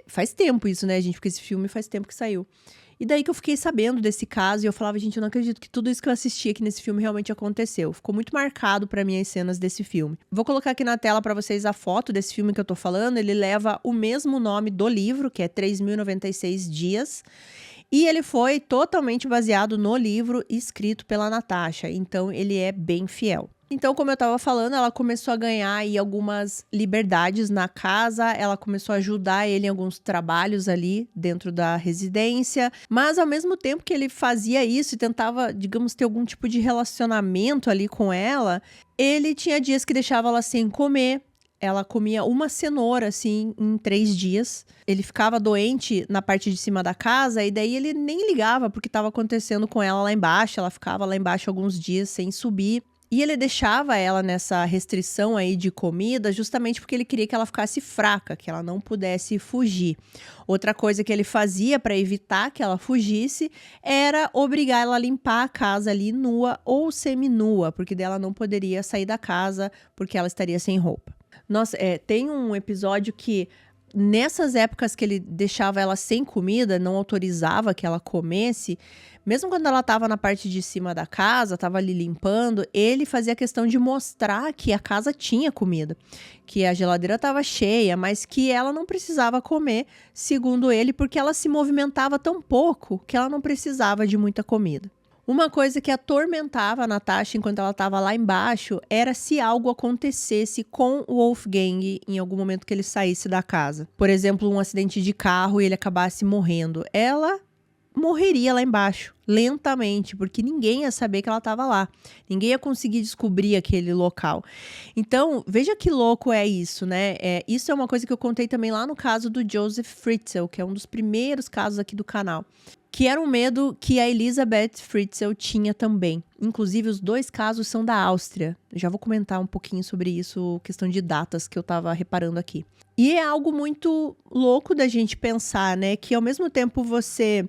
Speaker 1: Faz tempo isso, né, gente? Porque esse filme faz tempo que saiu. E daí que eu fiquei sabendo desse caso e eu falava, gente, eu não acredito que tudo isso que eu assisti aqui nesse filme realmente aconteceu. Ficou muito marcado pra mim as cenas desse filme. Vou colocar aqui na tela pra vocês a foto desse filme que eu tô falando. Ele leva o mesmo nome do livro, que é 3.096 Dias. E ele foi totalmente baseado no livro escrito pela Natasha. Então, ele é bem fiel. Então, como eu tava falando, ela começou a ganhar aí algumas liberdades na casa, ela começou a ajudar ele em alguns trabalhos ali dentro da residência, mas ao mesmo tempo que ele fazia isso e tentava, digamos, ter algum tipo de relacionamento ali com ela, ele tinha dias que deixava ela sem comer. Ela comia uma cenoura, assim, em 3 dias. Ele ficava doente na parte de cima da casa e daí ele nem ligava porque estava acontecendo com ela lá embaixo. Ela ficava lá embaixo alguns dias sem subir. E ele deixava ela nessa restrição aí de comida justamente porque ele queria que ela ficasse fraca, que ela não pudesse fugir. Outra coisa que ele fazia para evitar que ela fugisse era obrigar ela a limpar a casa ali nua ou seminua, porque dela não poderia sair da casa porque ela estaria sem roupa. Nossa, tem um episódio que nessas épocas que ele deixava ela sem comida, não autorizava que ela comesse, mesmo quando ela estava na parte de cima da casa, estava ali limpando, ele fazia questão de mostrar que a casa tinha comida, que a geladeira estava cheia, mas que ela não precisava comer, segundo ele, porque ela se movimentava tão pouco que ela não precisava de muita comida. Uma coisa que atormentava a Natasha enquanto ela estava lá embaixo era se algo acontecesse com o Wolfgang em algum momento que ele saísse da casa. Por exemplo, um acidente de carro e ele acabasse morrendo. Ela morreria lá embaixo, lentamente, porque ninguém ia saber que ela estava lá. Ninguém ia conseguir descobrir aquele local. Então, veja que louco é isso, né? Isso é uma coisa que eu contei também lá no caso do Joseph Fritzl, que é um dos primeiros casos aqui do canal. Que era um medo que a Elisabeth Fritzl tinha também. Inclusive, os 2 casos são da Áustria. Já vou comentar um pouquinho sobre isso, questão de datas que eu tava reparando aqui. E é algo muito louco da gente pensar, né? Que ao mesmo tempo você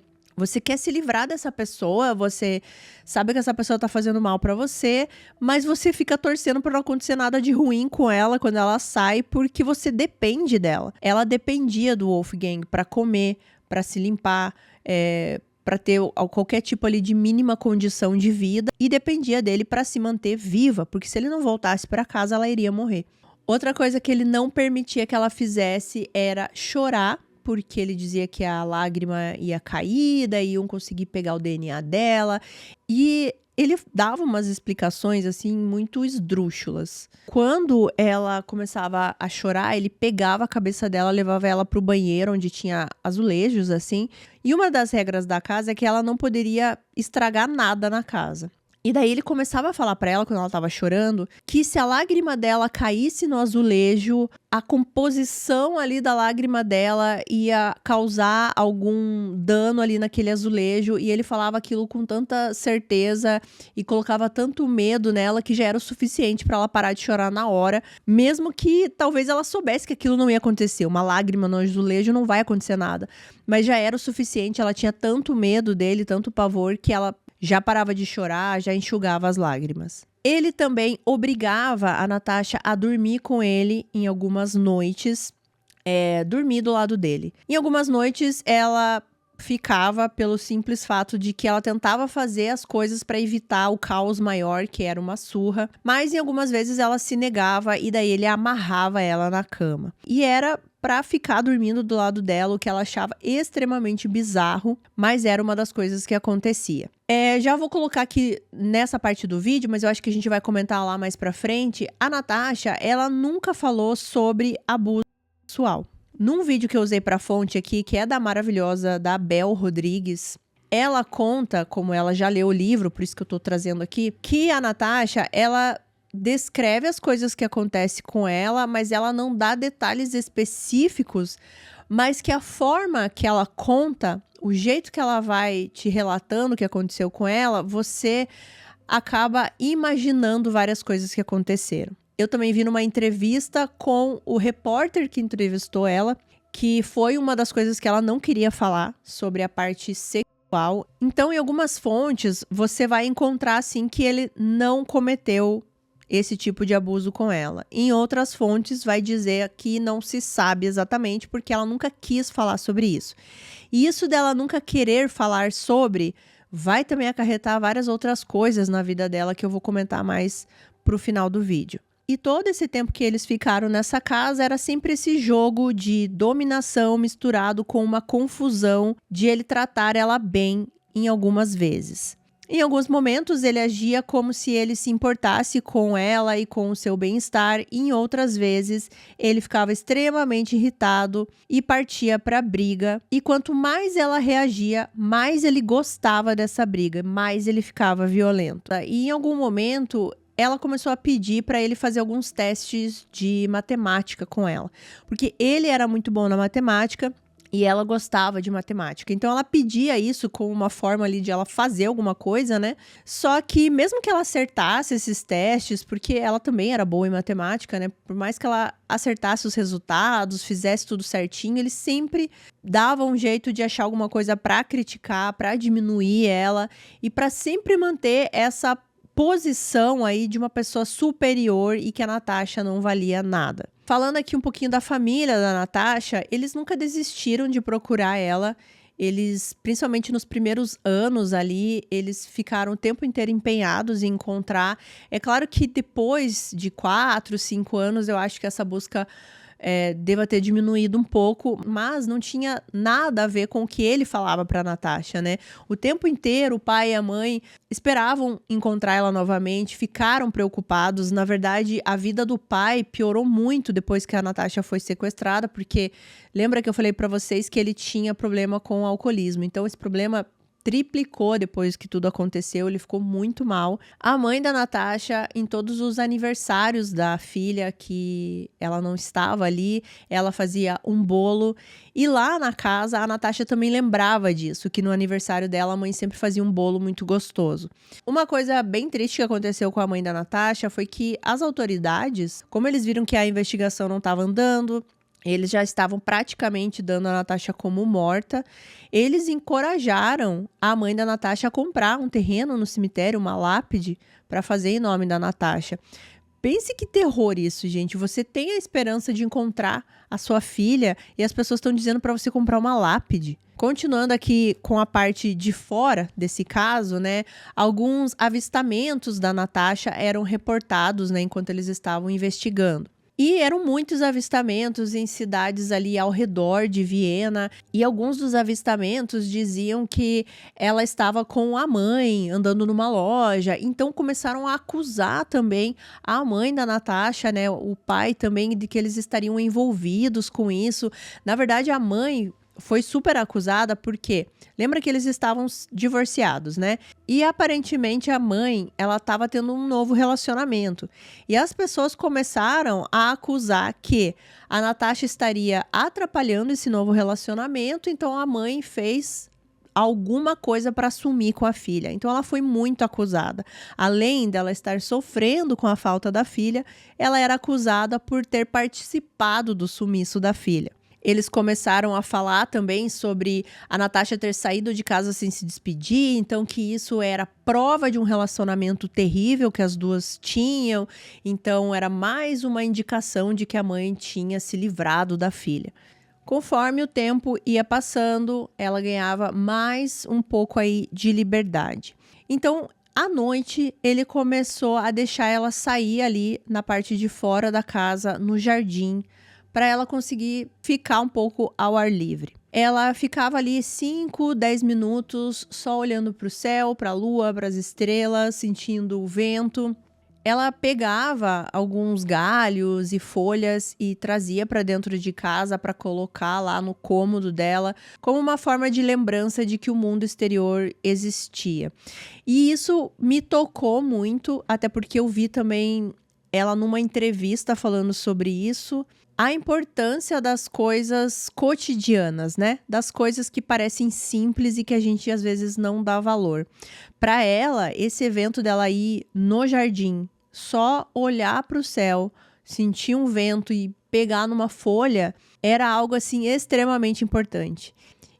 Speaker 1: quer se livrar dessa pessoa, você sabe que essa pessoa tá fazendo mal pra você, mas você fica torcendo pra não acontecer nada de ruim com ela quando ela sai, porque você depende dela. Ela dependia do Wolfgang pra comer, pra se limpar, para ter qualquer tipo ali de mínima condição de vida e dependia dele para se manter viva, porque se ele não voltasse para casa, ela iria morrer. Outra coisa que ele não permitia que ela fizesse era chorar, porque ele dizia que a lágrima ia cair, daí iam conseguir pegar o DNA dela. E ele dava umas explicações, assim, muito esdrúxulas. Quando ela começava a chorar, ele pegava a cabeça dela, levava ela pro banheiro, onde tinha azulejos, assim. E uma das regras da casa é que ela não poderia estragar nada na casa. E daí ele começava a falar pra ela, quando ela estava chorando, que se a lágrima dela caísse no azulejo, a composição ali da lágrima dela ia causar algum dano ali naquele azulejo. E ele falava aquilo com tanta certeza e colocava tanto medo nela que já era o suficiente pra ela parar de chorar na hora. Mesmo que talvez ela soubesse que aquilo não ia acontecer. Uma lágrima no azulejo não vai acontecer nada. Mas já era o suficiente, ela tinha tanto medo dele, tanto pavor, que ela já parava de chorar, já enxugava as lágrimas. Ele também obrigava a Natasha a dormir com ele em algumas noites, dormir do lado dele. Em algumas noites, ela ficava pelo simples fato de que ela tentava fazer as coisas para evitar o caos maior, que era uma surra, mas em algumas vezes ela se negava e daí ele amarrava ela na cama. E era para ficar dormindo do lado dela, o que ela achava extremamente bizarro, mas era uma das coisas que acontecia. Já vou colocar aqui nessa parte do vídeo, mas eu acho que a gente vai comentar lá mais pra frente. A Natasha, ela nunca falou sobre abuso sexual. Num vídeo que eu usei pra fonte aqui, que é da maravilhosa da Bel Rodrigues, ela conta, como ela já leu o livro, por isso que eu tô trazendo aqui, que a Natasha, ela descreve as coisas que acontecem com ela, mas ela não dá detalhes específicos, mas que a forma que ela conta, o jeito que ela vai te relatando o que aconteceu com ela, você acaba imaginando várias coisas que aconteceram. Eu também vi numa entrevista com o repórter que entrevistou ela, que foi uma das coisas que ela não queria falar sobre a parte sexual. Então, em algumas fontes, você vai encontrar, assim, que ele não cometeu esse tipo de abuso com ela. Em outras fontes, vai dizer que não se sabe exatamente, porque ela nunca quis falar sobre isso. E isso dela nunca querer falar sobre, vai também acarretar várias outras coisas na vida dela, que eu vou comentar mais pro final do vídeo. E todo esse tempo que eles ficaram nessa casa era sempre esse jogo de dominação misturado com uma confusão de ele tratar ela bem em algumas vezes. Em alguns momentos ele agia como se ele se importasse com ela e com o seu bem-estar, e em outras vezes ele ficava extremamente irritado e partia para a briga. E quanto mais ela reagia, mais ele gostava dessa briga, mais ele ficava violento. E em algum momento ela começou a pedir para ele fazer alguns testes de matemática com ela, porque ele era muito bom na matemática e ela gostava de matemática. Então ela pedia isso como uma forma ali de ela fazer alguma coisa, né? Só que mesmo que ela acertasse esses testes, porque ela também era boa em matemática, né? Por mais que ela acertasse os resultados, fizesse tudo certinho, ele sempre dava um jeito de achar alguma coisa para criticar, para diminuir ela e para sempre manter essa posição aí de uma pessoa superior e que a Natasha não valia nada. Falando aqui um pouquinho da família da Natasha, eles nunca desistiram de procurar ela. Eles, principalmente nos primeiros anos ali, eles ficaram o tempo inteiro empenhados em encontrar. É claro que depois de 4, 5 anos, eu acho que essa busca deva ter diminuído um pouco, mas não tinha nada a ver com o que ele falava para Natasha, né? O tempo inteiro, o pai e a mãe esperavam encontrar ela novamente, ficaram preocupados. Na verdade, a vida do pai piorou muito depois que a Natasha foi sequestrada, porque lembra que eu falei para vocês que ele tinha problema com o alcoolismo. Então, esse problema triplicou depois que tudo aconteceu, ele ficou muito mal. A mãe da Natasha, em todos os aniversários da filha que ela não estava ali, ela fazia um bolo. E lá na casa, a Natasha também lembrava disso, que no aniversário dela, a mãe sempre fazia um bolo muito gostoso. Uma coisa bem triste que aconteceu com a mãe da Natasha foi que as autoridades, como eles viram que a investigação não estava andando, eles já estavam praticamente dando a Natasha como morta. Eles encorajaram a mãe da Natasha a comprar um terreno no cemitério, uma lápide, para fazer em nome da Natasha. Pense que terror isso, gente. Você tem a esperança de encontrar a sua filha e as pessoas estão dizendo para você comprar uma lápide. Continuando aqui com a parte de fora desse caso, né? Alguns avistamentos da Natasha eram reportados, né, enquanto eles estavam investigando. E eram muitos avistamentos em cidades ali ao redor de Viena, e alguns dos avistamentos diziam que ela estava com a mãe andando numa loja. Então começaram a acusar também a mãe da Natasha, né, o pai também, de que eles estariam envolvidos com isso. Na verdade, a mãe foi super acusada porque lembra que eles estavam divorciados, né? E aparentemente a mãe, ela estava tendo um novo relacionamento. E as pessoas começaram a acusar que a Natasha estaria atrapalhando esse novo relacionamento, então a mãe fez alguma coisa para sumir com a filha. Então ela foi muito acusada. Além dela estar sofrendo com a falta da filha, ela era acusada por ter participado do sumiço da filha. Eles começaram a falar também sobre a Natasha ter saído de casa sem se despedir, então que isso era prova de um relacionamento terrível que as duas tinham, então era mais uma indicação de que a mãe tinha se livrado da filha. Conforme o tempo ia passando, ela ganhava mais um pouco aí de liberdade. Então, à noite, ele começou a deixar ela sair ali na parte de fora da casa, no jardim, para ela conseguir ficar um pouco ao ar livre. Ela ficava ali 5, 10 minutos só olhando para o céu, para a lua, para as estrelas, sentindo o vento. Ela pegava alguns galhos e folhas e trazia para dentro de casa para colocar lá no cômodo dela, como uma forma de lembrança de que o mundo exterior existia. E isso me tocou muito, até porque eu vi também ela numa entrevista falando sobre isso, a importância das coisas cotidianas, né? Das coisas que parecem simples e que a gente às vezes não dá valor. Para ela, esse evento dela ir no jardim, só olhar para o céu, sentir um vento e pegar numa folha, era algo assim extremamente importante.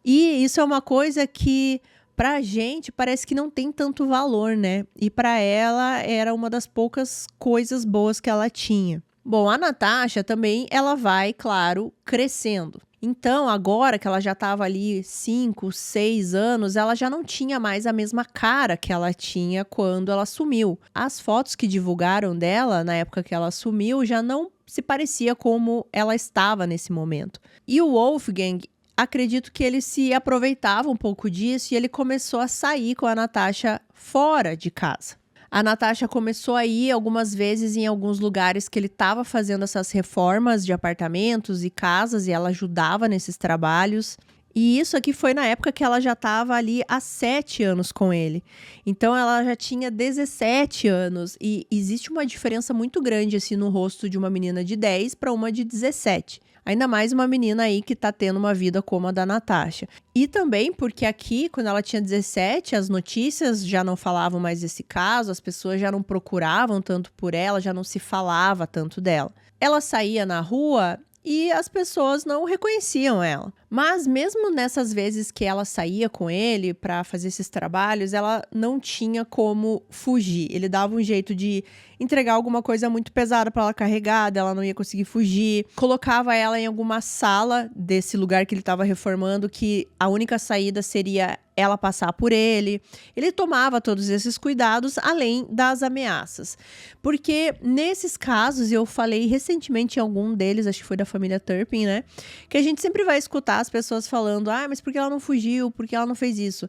Speaker 1: E isso é uma coisa que pra gente parece que não tem tanto valor, né? E para ela era uma das poucas coisas boas que ela tinha. Bom, a Natasha também, ela vai, claro, crescendo. Então, agora que ela já estava ali 5, 6 anos, ela já não tinha mais a mesma cara que ela tinha quando ela sumiu. As fotos que divulgaram dela, na época que ela sumiu, já não se parecia como ela estava nesse momento. E o Wolfgang, acredito que ele se aproveitava um pouco disso e ele começou a sair com a Natasha fora de casa. A Natasha começou a ir algumas vezes em alguns lugares que ele estava fazendo essas reformas de apartamentos e casas e ela ajudava nesses trabalhos. E isso aqui foi na época que ela já estava ali há 7 anos com ele. Então ela já tinha 17 anos e existe uma diferença muito grande assim no rosto de uma menina de 10 para uma de 17. Ainda mais uma menina aí que tá tendo uma vida como a da Natasha. E também porque aqui, quando ela tinha 17, as notícias já não falavam mais desse caso, as pessoas já não procuravam tanto por ela, já não se falava tanto dela. Ela saía na rua e as pessoas não reconheciam ela. Mas mesmo nessas vezes que ela saía com ele para fazer esses trabalhos, ela não tinha como fugir. Ele dava um jeito de entregar alguma coisa muito pesada para ela carregar, ela não ia conseguir fugir. Colocava ela em alguma sala desse lugar que ele estava reformando, que a única saída seria ela passar por ele. Ele tomava todos esses cuidados, além das ameaças. Porque nesses casos, eu falei recentemente em algum deles, acho que foi da família Turpin, né? Que a gente sempre vai escutar as pessoas falando, mas por que ela não fugiu? Por que ela não fez isso?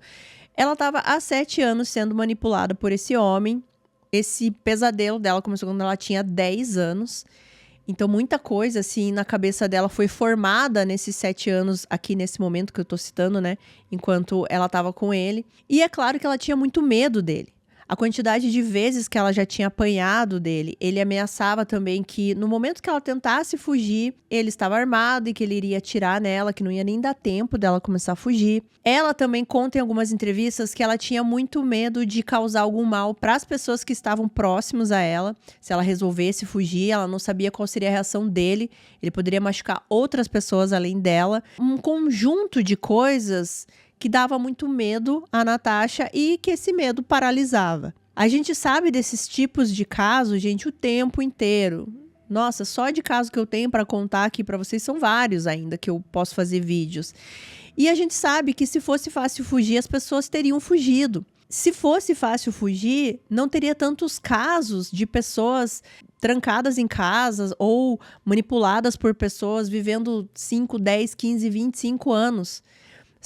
Speaker 1: Ela estava há 7 anos sendo manipulada por esse homem. Esse pesadelo dela começou quando ela tinha 10 anos. Então, muita coisa, assim, na cabeça dela foi formada nesses 7 anos, aqui nesse momento que eu tô citando, né? Enquanto ela tava com ele. E é claro que ela tinha muito medo dele. A quantidade de vezes que ela já tinha apanhado dele, ele ameaçava também que no momento que ela tentasse fugir, ele estava armado e que ele iria atirar nela, que não ia nem dar tempo dela começar a fugir. Ela também conta em algumas entrevistas que ela tinha muito medo de causar algum mal para as pessoas que estavam próximos a ela. Se ela resolvesse fugir, ela não sabia qual seria a reação dele. Ele poderia machucar outras pessoas além dela. Um conjunto de coisas que dava muito medo à Natasha e que esse medo paralisava. A gente sabe desses tipos de casos, gente, o tempo inteiro. Nossa, só de caso que eu tenho para contar aqui para vocês são vários ainda que eu posso fazer vídeos. E a gente sabe que se fosse fácil fugir, as pessoas teriam fugido. Se fosse fácil fugir, não teria tantos casos de pessoas trancadas em casas ou manipuladas por pessoas vivendo 5, 10, 15, 25 anos.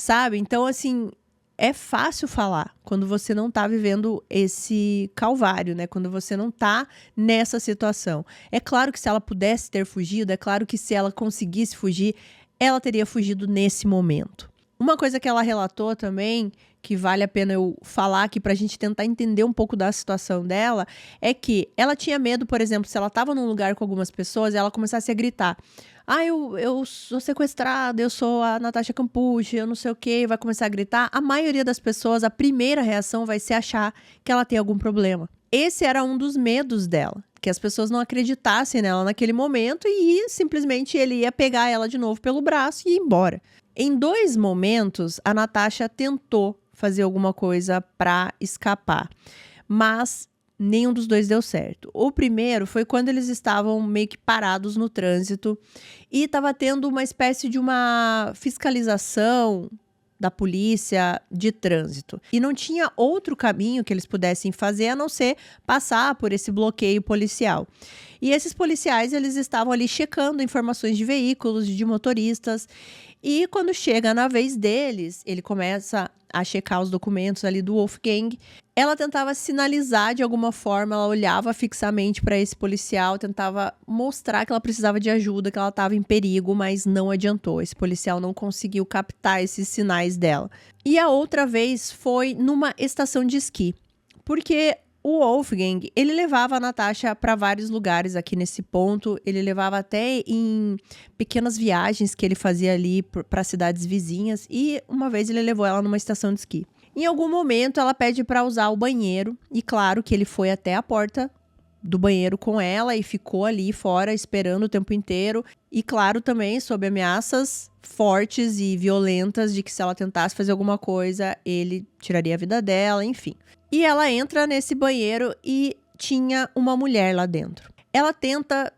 Speaker 1: Sabe? Então, assim, é fácil falar quando você não tá vivendo esse calvário, né? Quando você não tá nessa situação. É claro que se ela pudesse ter fugido, é claro que se ela conseguisse fugir, ela teria fugido nesse momento. Uma coisa que ela relatou também, que vale a pena eu falar aqui pra gente tentar entender um pouco da situação dela, é que ela tinha medo, por exemplo, se ela tava num lugar com algumas pessoas, ela começasse a gritar: "Ah, eu sou sequestrada, eu sou a Natasha Campucci, eu não sei o quê", vai começar a gritar. A maioria das pessoas, a primeira reação vai ser achar que ela tem algum problema. Esse era um dos medos dela, que as pessoas não acreditassem nela naquele momento e simplesmente ele ia pegar ela de novo pelo braço e ir embora. Em 2 momentos, a Natasha tentou fazer alguma coisa para escapar, mas nenhum dos 2 deu certo. O primeiro foi quando eles estavam meio que parados no trânsito e estava tendo uma espécie de uma fiscalização da polícia de trânsito. E não tinha outro caminho que eles pudessem fazer a não ser passar por esse bloqueio policial. E esses policiais, eles estavam ali checando informações de veículos, de motoristas. E quando chega na vez deles, ele começa a checar os documentos ali do Wolfgang. Ela tentava sinalizar de alguma forma, ela olhava fixamente para esse policial, tentava mostrar que ela precisava de ajuda, que ela estava em perigo, mas não adiantou. Esse policial não conseguiu captar esses sinais dela. E a outra vez foi numa estação de esqui, porque o Wolfgang, ele levava a Natasha para vários lugares aqui nesse ponto, ele levava até em pequenas viagens que ele fazia ali para cidades vizinhas, e uma vez ele levou ela numa estação de esqui. Em algum momento ela pede para usar o banheiro, e claro que ele foi até a porta do banheiro com ela e ficou ali fora esperando o tempo inteiro, e claro também sob ameaças fortes e violentas de que se ela tentasse fazer alguma coisa, ele tiraria a vida dela, enfim. E ela entra nesse banheiro e tinha uma mulher lá dentro. Ela tenta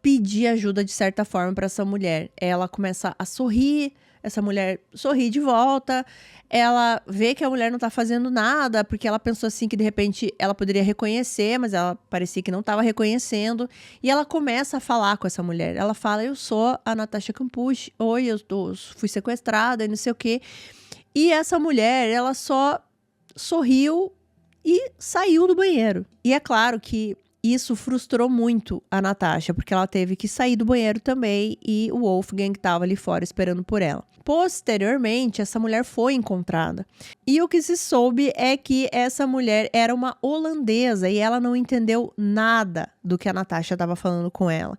Speaker 1: pedir ajuda de certa forma para essa mulher. Ela começa a sorrir, essa mulher sorri de volta. Ela vê que a mulher não tá fazendo nada, porque ela pensou assim que de repente ela poderia reconhecer, mas ela parecia que não estava reconhecendo. E ela começa a falar com essa mulher. Ela fala: "Eu sou a Natasha Campucci, oi, fui sequestrada e não sei o quê". E essa mulher, ela só sorriu e saiu do banheiro. E é claro que isso frustrou muito a Natasha, porque ela teve que sair do banheiro também e o Wolfgang estava ali fora esperando por ela. Posteriormente, essa mulher foi encontrada. E o que se soube é que essa mulher era uma holandesa e ela não entendeu nada do que a Natasha estava falando com ela.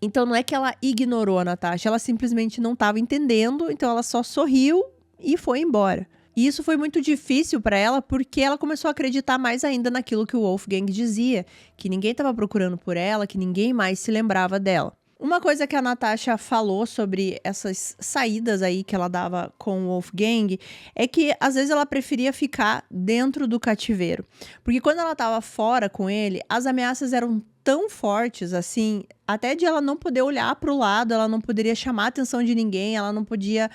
Speaker 1: Então não é que ela ignorou a Natasha, ela simplesmente não estava entendendo, então ela só sorriu e foi embora. E isso foi muito difícil para ela porque ela começou a acreditar mais ainda naquilo que o Wolfgang dizia, que ninguém estava procurando por ela, que ninguém mais se lembrava dela. Uma coisa que a Natasha falou sobre essas saídas aí que ela dava com o Wolfgang é que às vezes ela preferia ficar dentro do cativeiro. Porque quando ela estava fora com ele, as ameaças eram tão fortes assim, até de ela não poder olhar para o lado, ela não poderia chamar a atenção de ninguém, ela não podia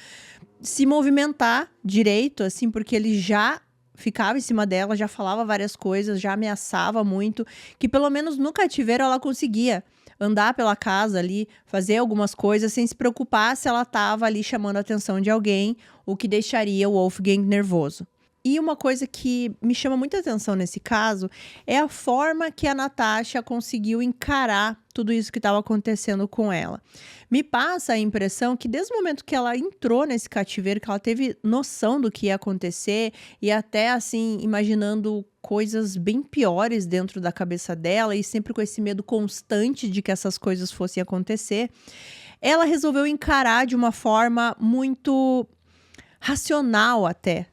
Speaker 1: se movimentar direito, assim, porque ele já ficava em cima dela, já falava várias coisas, já ameaçava muito, que pelo menos no cativeiro ela conseguia andar pela casa ali, fazer algumas coisas sem se preocupar se ela estava ali chamando a atenção de alguém, o que deixaria o Wolfgang nervoso. E uma coisa que me chama muita atenção nesse caso é a forma que a Natasha conseguiu encarar tudo isso que estava acontecendo com ela. Me passa a impressão que desde o momento que ela entrou nesse cativeiro, que ela teve noção do que ia acontecer e até assim imaginando coisas bem piores dentro da cabeça dela e sempre com esse medo constante de que essas coisas fossem acontecer, ela resolveu encarar de uma forma muito racional até.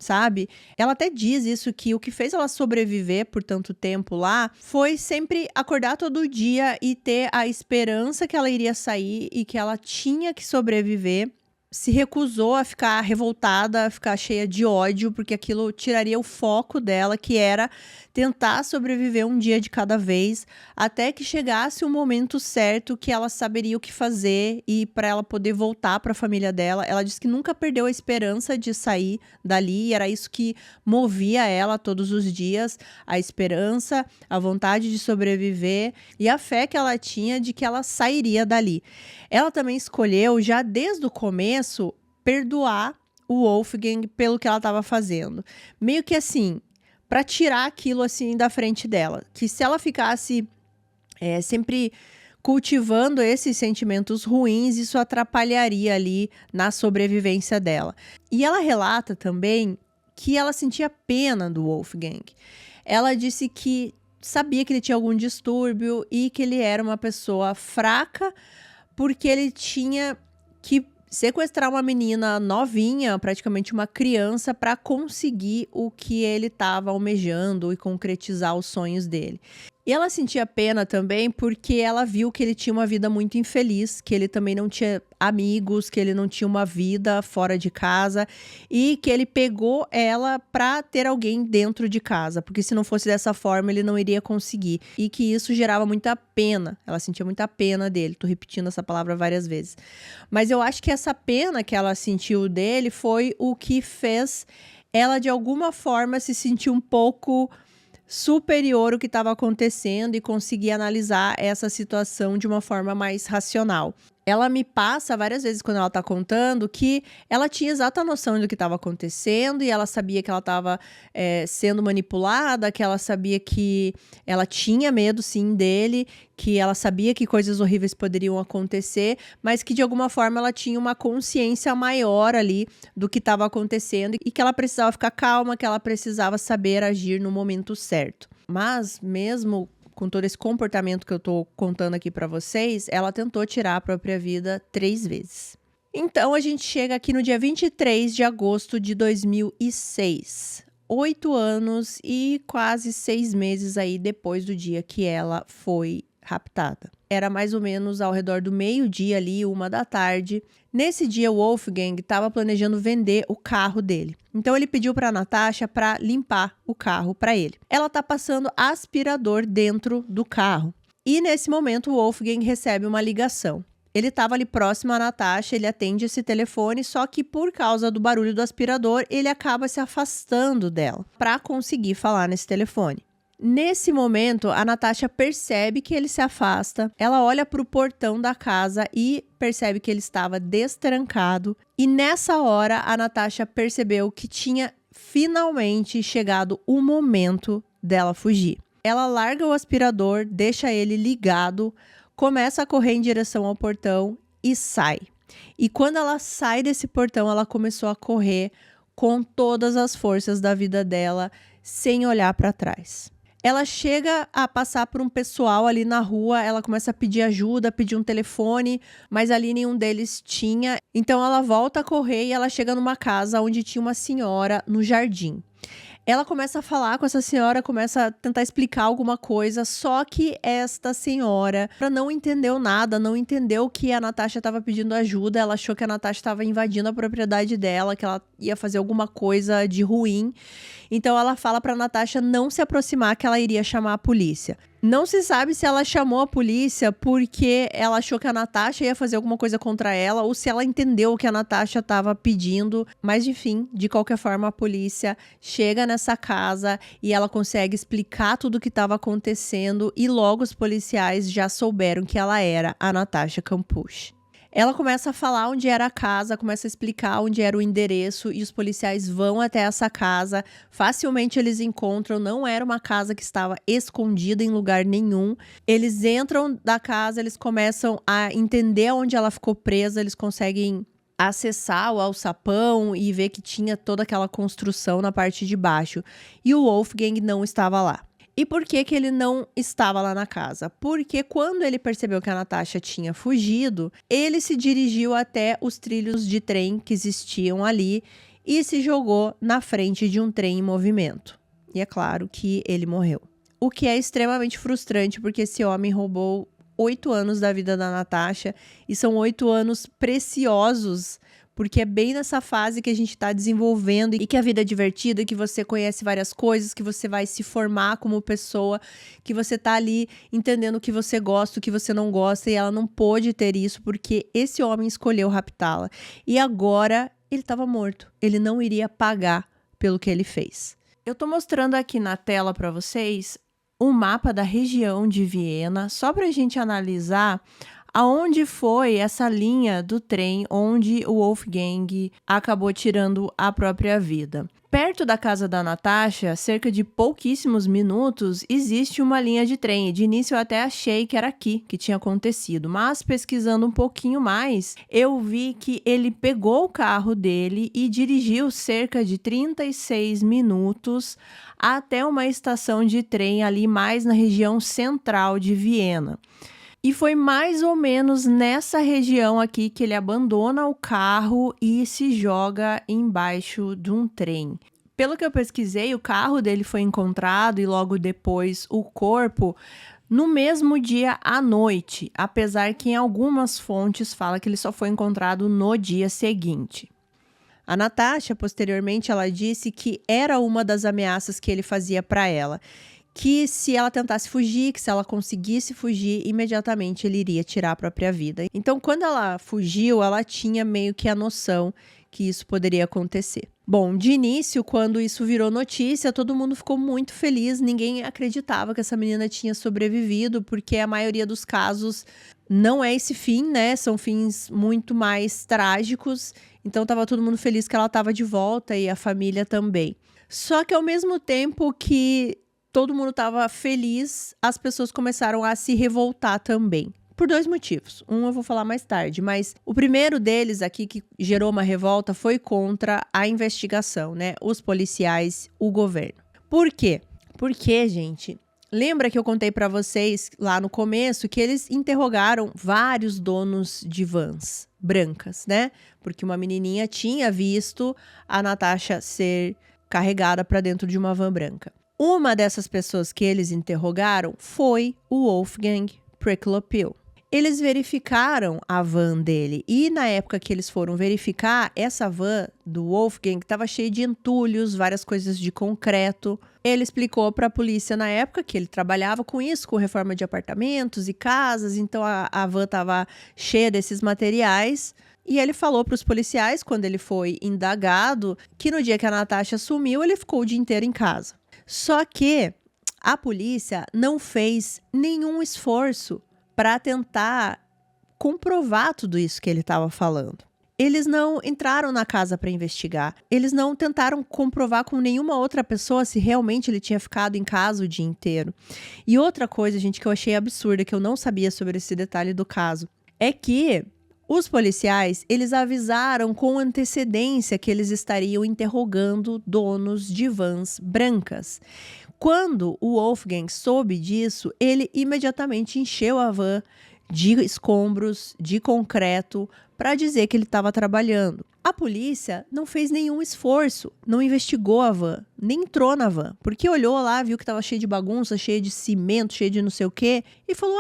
Speaker 1: Sabe? Ela até diz isso, que o que fez ela sobreviver por tanto tempo lá foi sempre acordar todo dia e ter a esperança que ela iria sair e que ela tinha que sobreviver. Se recusou a ficar revoltada, a ficar cheia de ódio, porque aquilo tiraria o foco dela, que era tentar sobreviver um dia de cada vez, até que chegasse o momento certo que ela saberia o que fazer e para ela poder voltar para a família dela. Ela disse que nunca perdeu a esperança de sair dali, e era isso que movia ela todos os dias, a esperança, a vontade de sobreviver e a fé que ela tinha de que ela sairia dali. Ela também escolheu, já desde o começo, perdoar o Wolfgang pelo que ela estava fazendo. Meio que assim, para tirar aquilo assim da frente dela. Que se ela ficasse sempre cultivando esses sentimentos ruins, isso atrapalharia ali na sobrevivência dela. E ela relata também que ela sentia pena do Wolfgang. Ela disse que sabia que ele tinha algum distúrbio e que ele era uma pessoa fraca porque ele tinha que sequestrar uma menina novinha, praticamente uma criança, para conseguir o que ele estava almejando e concretizar os sonhos dele. E ela sentia pena também porque ela viu que ele tinha uma vida muito infeliz, que ele também não tinha amigos, que ele não tinha uma vida fora de casa e que ele pegou ela para ter alguém dentro de casa, porque se não fosse dessa forma ele não iria conseguir. E que isso gerava muita pena, ela sentia muita pena dele. Tô repetindo essa palavra várias vezes. Mas eu acho que essa pena que ela sentiu dele foi o que fez ela de alguma forma se sentir um pouco superior ao que estava acontecendo e conseguir analisar essa situação de uma forma mais racional. Ela me passa várias vezes quando ela tá contando que ela tinha exata noção do que estava acontecendo e ela sabia que ela estava sendo manipulada, que ela sabia que ela tinha medo sim dele, que ela sabia que coisas horríveis poderiam acontecer, mas que de alguma forma ela tinha uma consciência maior ali do que estava acontecendo e que ela precisava ficar calma, que ela precisava saber agir no momento certo. Mas mesmo com todo esse comportamento que eu tô contando aqui pra vocês, ela tentou tirar a própria vida 3 vezes. Então, a gente chega aqui no dia 23 de agosto de 2006. 8 anos e quase 6 meses aí depois do dia que ela foi raptada. Era mais ou menos ao redor do meio-dia ali, 1h. Nesse dia, o Wolfgang estava planejando vender o carro dele. Então, ele pediu para a Natasha para limpar o carro para ele. Ela tá passando aspirador dentro do carro. E nesse momento, o Wolfgang recebe uma ligação. Ele estava ali próximo à Natasha, ele atende esse telefone, só que por causa do barulho do aspirador, ele acaba se afastando dela para conseguir falar nesse telefone. Nesse momento, a Natasha percebe que ele se afasta, ela olha para o portão da casa e percebe que ele estava destrancado. E nessa hora, a Natasha percebeu que tinha finalmente chegado o momento dela fugir. Ela larga o aspirador, deixa ele ligado, começa a correr em direção ao portão e sai. E quando ela sai desse portão, ela começou a correr com todas as forças da vida dela, sem olhar para trás. Ela chega a passar por um pessoal ali na rua, ela começa a pedir ajuda, pedir um telefone, mas ali nenhum deles tinha. Então ela volta a correr e ela chega numa casa onde tinha uma senhora no jardim. Ela começa a falar com essa senhora, começa a tentar explicar alguma coisa, só que esta senhora não entendeu nada, não entendeu que a Natasha estava pedindo ajuda, ela achou que a Natasha estava invadindo a propriedade dela, que ela ia fazer alguma coisa de ruim. Então ela fala para a Natasha não se aproximar, que ela iria chamar a polícia. Não se sabe se ela chamou a polícia porque ela achou que a Natasha ia fazer alguma coisa contra ela ou se ela entendeu o que a Natasha estava pedindo. Mas, enfim, de qualquer forma, a polícia chega nessa casa e ela consegue explicar tudo o que estava acontecendo e logo os policiais já souberam que ela era a Natasha Kampusch. Ela começa a falar onde era a casa, começa a explicar onde era o endereço e os policiais vão até essa casa. Facilmente eles encontram, não era uma casa que estava escondida em lugar nenhum. Eles entram da casa, eles começam a entender onde ela ficou presa, eles conseguem acessar o alçapão e ver que tinha toda aquela construção na parte de baixo. E o Wolfgang não estava lá. E por que que ele não estava lá na casa? Porque quando ele percebeu que a Natasha tinha fugido, ele se dirigiu até os trilhos de trem que existiam ali e se jogou na frente de um trem em movimento. E é claro que ele morreu. O que é extremamente frustrante, porque esse homem roubou 8 anos da vida da Natasha e são 8 anos preciosos, porque é bem nessa fase que a gente está desenvolvendo e que a vida é divertida, que você conhece várias coisas, que você vai se formar como pessoa, que você tá ali entendendo o que você gosta, o que você não gosta, e ela não pôde ter isso porque esse homem escolheu raptá-la. E agora ele estava morto, ele não iria pagar pelo que ele fez. Eu tô mostrando aqui na tela para vocês um mapa da região de Viena, só para a gente analisar aonde foi essa linha do trem onde o Wolfgang acabou tirando a própria vida. Perto da casa da Natasha, cerca de pouquíssimos minutos, existe uma linha de trem. De início eu até achei que era aqui que tinha acontecido, mas pesquisando um pouquinho mais, eu vi que ele pegou o carro dele e dirigiu cerca de 36 minutos até uma estação de trem ali mais na região central de Viena. E foi mais ou menos nessa região aqui que ele abandona o carro e se joga embaixo de um trem. Pelo que eu pesquisei, o carro dele foi encontrado e logo depois o corpo no mesmo dia à noite, apesar que em algumas fontes fala que ele só foi encontrado no dia seguinte. A Natasha, posteriormente, ela disse que era uma das ameaças que ele fazia para ela. Que se ela tentasse fugir, que se ela conseguisse fugir, imediatamente ele iria tirar a própria vida. Então, quando ela fugiu, ela tinha meio que a noção que isso poderia acontecer. Bom, de início, quando isso virou notícia, todo mundo ficou muito feliz, ninguém acreditava que essa menina tinha sobrevivido, porque a maioria dos casos não é esse fim, né? São fins muito mais trágicos, então estava todo mundo feliz que ela estava de volta e a família também. Só que ao mesmo tempo que todo mundo estava feliz, as pessoas começaram a se revoltar também. Por 2 motivos. Um eu vou falar mais tarde, mas o primeiro deles aqui que gerou uma revolta foi contra a investigação, né? Os policiais, o governo. Por quê? Porque, gente, lembra que eu contei para vocês lá no começo que eles interrogaram vários donos de vans brancas, né? Porque uma menininha tinha visto a Natasha ser carregada para dentro de uma van branca. Uma dessas pessoas que eles interrogaram foi o Wolfgang Preklopil. Eles verificaram a van dele e na época que eles foram verificar, essa van do Wolfgang estava cheia de entulhos, várias coisas de concreto. Ele explicou para a polícia na época que ele trabalhava com isso, com reforma de apartamentos e casas, então a van estava cheia desses materiais. E ele falou para os policiais, quando ele foi indagado, que no dia que a Natasha sumiu, ele ficou o dia inteiro em casa. Só que a polícia não fez nenhum esforço para tentar comprovar tudo isso que ele estava falando. Eles não entraram na casa para investigar. Eles não tentaram comprovar com nenhuma outra pessoa se realmente ele tinha ficado em casa o dia inteiro. E outra coisa, gente, que eu achei absurda, que eu não sabia sobre esse detalhe do caso, é que os policiais, eles avisaram com antecedência que eles estariam interrogando donos de vans brancas. Quando o Wolfgang soube disso, ele imediatamente encheu a van de escombros, de concreto, para dizer que ele estava trabalhando. A polícia não fez nenhum esforço, não investigou a van, nem entrou na van, porque olhou lá, viu que estava cheio de bagunça, cheio de cimento, cheio de não sei o quê, e falou,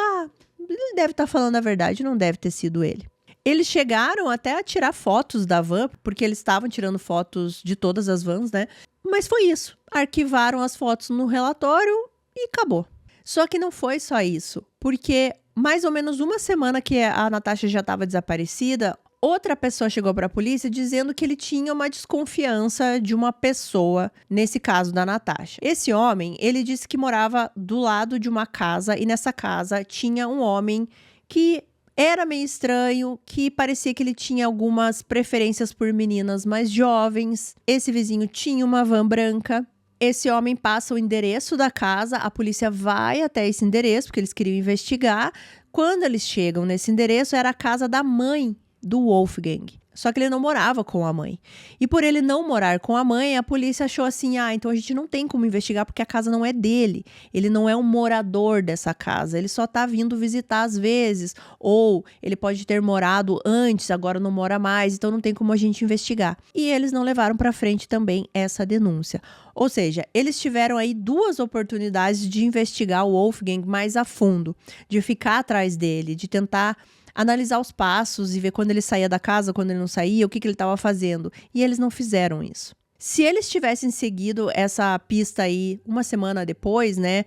Speaker 1: ele deve estar falando a verdade, não deve ter sido ele. Eles chegaram até a tirar fotos da van, porque eles estavam tirando fotos de todas as vans, né? Mas foi isso. Arquivaram as fotos no relatório e acabou. Só que não foi só isso, porque mais ou menos uma semana que a Natasha já estava desaparecida, outra pessoa chegou para a polícia dizendo que ele tinha uma desconfiança de uma pessoa, nesse caso da Natasha. Esse homem, ele disse que morava do lado de uma casa e nessa casa tinha um homem que era meio estranho, que parecia que ele tinha algumas preferências por meninas mais jovens. Esse vizinho tinha uma van branca. Esse homem passa o endereço da casa, a polícia vai até esse endereço, porque eles queriam investigar. Quando eles chegam nesse endereço, era a casa da mãe do Wolfgang. Só que ele não morava com a mãe. E por ele não morar com a mãe, a polícia achou assim, então a gente não tem como investigar porque a casa não é dele. Ele não é um morador dessa casa, ele só tá vindo visitar às vezes. Ou ele pode ter morado antes, agora não mora mais, então não tem como a gente investigar. E eles não levaram para frente também essa denúncia. Ou seja, eles tiveram aí 2 oportunidades de investigar o Wolfgang mais a fundo, de ficar atrás dele, de tentar analisar os passos e ver quando ele saía da casa, quando ele não saía, o que ele estava fazendo. E eles não fizeram isso. Se eles tivessem seguido essa pista aí uma semana depois, né,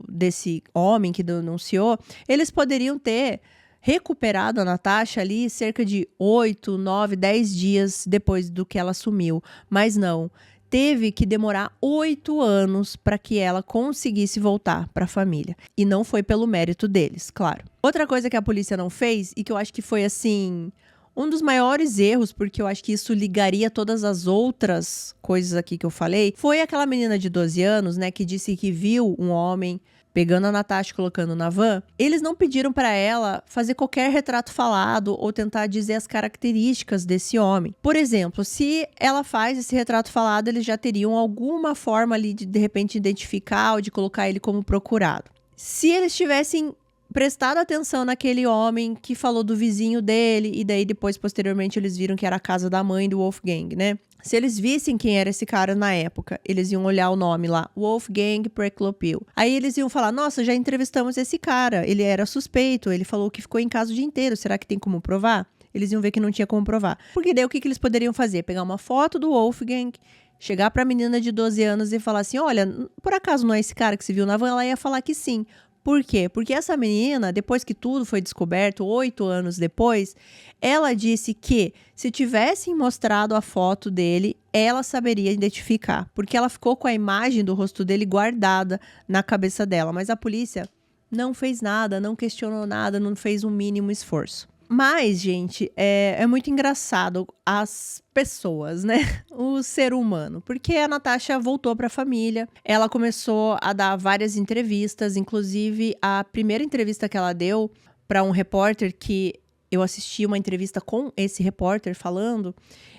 Speaker 1: desse homem que denunciou, eles poderiam ter recuperado a Natasha ali cerca de 8, 9, 10 dias depois do que ela sumiu. Mas não. teve que demorar 8 anos para que ela conseguisse voltar para a família. E não foi pelo mérito deles, claro. Outra coisa que a polícia não fez, e que eu acho que foi assim, um dos maiores erros, porque eu acho que isso ligaria todas as outras coisas aqui que eu falei, foi aquela menina de 12 anos, né, que disse que viu um homem pegando a Natasha e colocando na van. Eles não pediram para ela fazer qualquer retrato falado ou tentar dizer as características desse homem. Por exemplo, se ela faz esse retrato falado, eles já teriam alguma forma ali de repente identificar ou de colocar ele como procurado. Se eles tivessem prestado atenção naquele homem que falou do vizinho dele, e daí depois, posteriormente, eles viram que era a casa da mãe do Wolfgang, né? Se eles vissem quem era esse cara na época, eles iam olhar o nome lá, Wolfgang Preklopil. Aí eles iam falar, nossa, já entrevistamos esse cara, ele era suspeito, ele falou que ficou em casa o dia inteiro, será que tem como provar? Eles iam ver que não tinha como provar. Porque daí o que eles poderiam fazer? Pegar uma foto do Wolfgang, chegar pra menina de 12 anos e falar assim, olha, por acaso não é esse cara que se viu na van? Ela ia falar que sim. Por quê? Porque essa menina, depois que tudo foi descoberto, 8 anos depois, ela disse que se tivessem mostrado a foto dele, ela saberia identificar. Porque ela ficou com a imagem do rosto dele guardada na cabeça dela. Mas a polícia não fez nada, não questionou nada, não fez um mínimo esforço. Mas, gente, é muito engraçado as pessoas, né? O ser humano. Porque a Natasha voltou para a família, ela começou a dar várias entrevistas, inclusive a primeira entrevista que ela deu para um repórter, que eu assisti uma entrevista com esse repórter falando,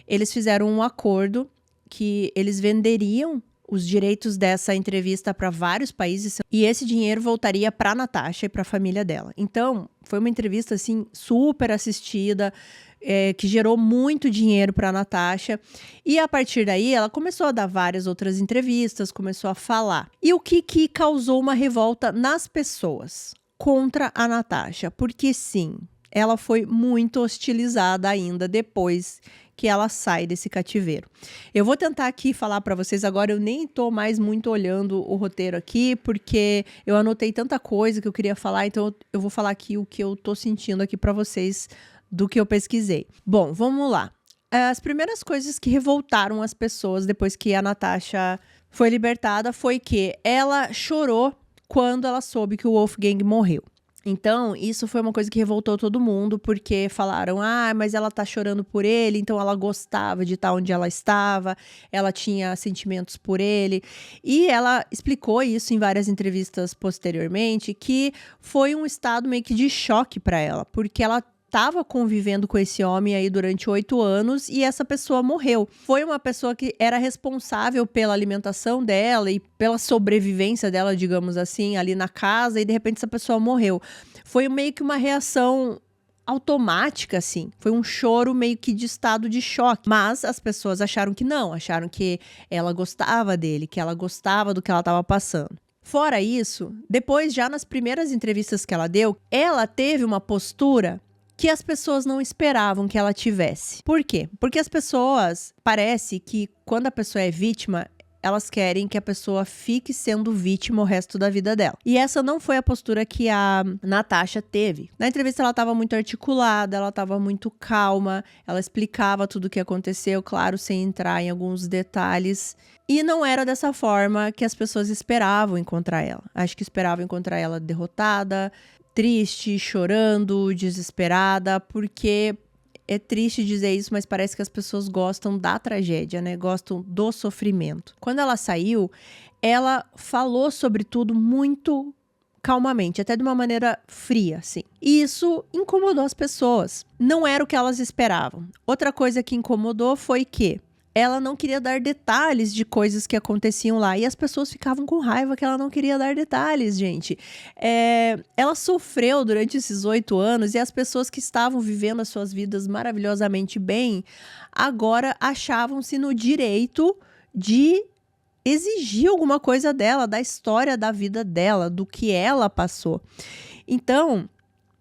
Speaker 1: eles fizeram um acordo que eles venderiam os direitos dessa entrevista para vários países e esse dinheiro voltaria para Natasha e para a família dela. Então, foi uma entrevista assim super assistida, que gerou muito dinheiro para Natasha. E a partir daí, ela começou a dar várias outras entrevistas, começou a falar. E o que causou uma revolta nas pessoas contra a Natasha? Porque sim, ela foi muito hostilizada ainda depois que ela sai desse cativeiro. Eu vou tentar aqui falar para vocês agora, eu nem tô mais muito olhando o roteiro aqui, porque eu anotei tanta coisa que eu queria falar, então eu vou falar aqui o que eu tô sentindo aqui para vocês do que eu pesquisei. Bom, vamos lá. As primeiras coisas que revoltaram as pessoas depois que a Natasha foi libertada foi que ela chorou quando ela soube que o Wolfgang morreu. Então, isso foi uma coisa que revoltou todo mundo, porque falaram, mas ela tá chorando por ele, então ela gostava de estar onde ela estava, ela tinha sentimentos por ele. E ela explicou isso em várias entrevistas posteriormente, que foi um estado meio que de choque para ela, porque ela estava convivendo com esse homem aí durante 8 anos e essa pessoa morreu. Foi uma pessoa que era responsável pela alimentação dela e pela sobrevivência dela, digamos assim, ali na casa, e de repente essa pessoa morreu. Foi meio que uma reação automática, assim. Foi um choro meio que de estado de choque. Mas as pessoas acharam que não, acharam que ela gostava dele, que ela gostava do que ela estava passando. Fora isso, depois, já nas primeiras entrevistas que ela deu, ela teve uma postura que as pessoas não esperavam que ela tivesse. Por quê? Porque as pessoas, parece que quando a pessoa é vítima, elas querem que a pessoa fique sendo vítima o resto da vida dela. E essa não foi a postura que a Natasha teve. Na entrevista ela estava muito articulada, ela estava muito calma, ela explicava tudo o que aconteceu, claro, sem entrar em alguns detalhes. E não era dessa forma que as pessoas esperavam encontrar ela. Acho que esperavam encontrar ela derrotada, triste, chorando, desesperada, porque é triste dizer isso, mas parece que as pessoas gostam da tragédia, né? Gostam do sofrimento. Quando ela saiu, ela falou sobre tudo muito calmamente, até de uma maneira fria, assim. E isso incomodou as pessoas. Não era o que elas esperavam. Outra coisa que incomodou foi que ela não queria dar detalhes de coisas que aconteciam lá. E as pessoas ficavam com raiva que ela não queria dar detalhes, gente. Ela sofreu durante esses 8 anos e as pessoas que estavam vivendo as suas vidas maravilhosamente bem, agora achavam-se no direito de exigir alguma coisa dela, da história da vida dela, do que ela passou. Então,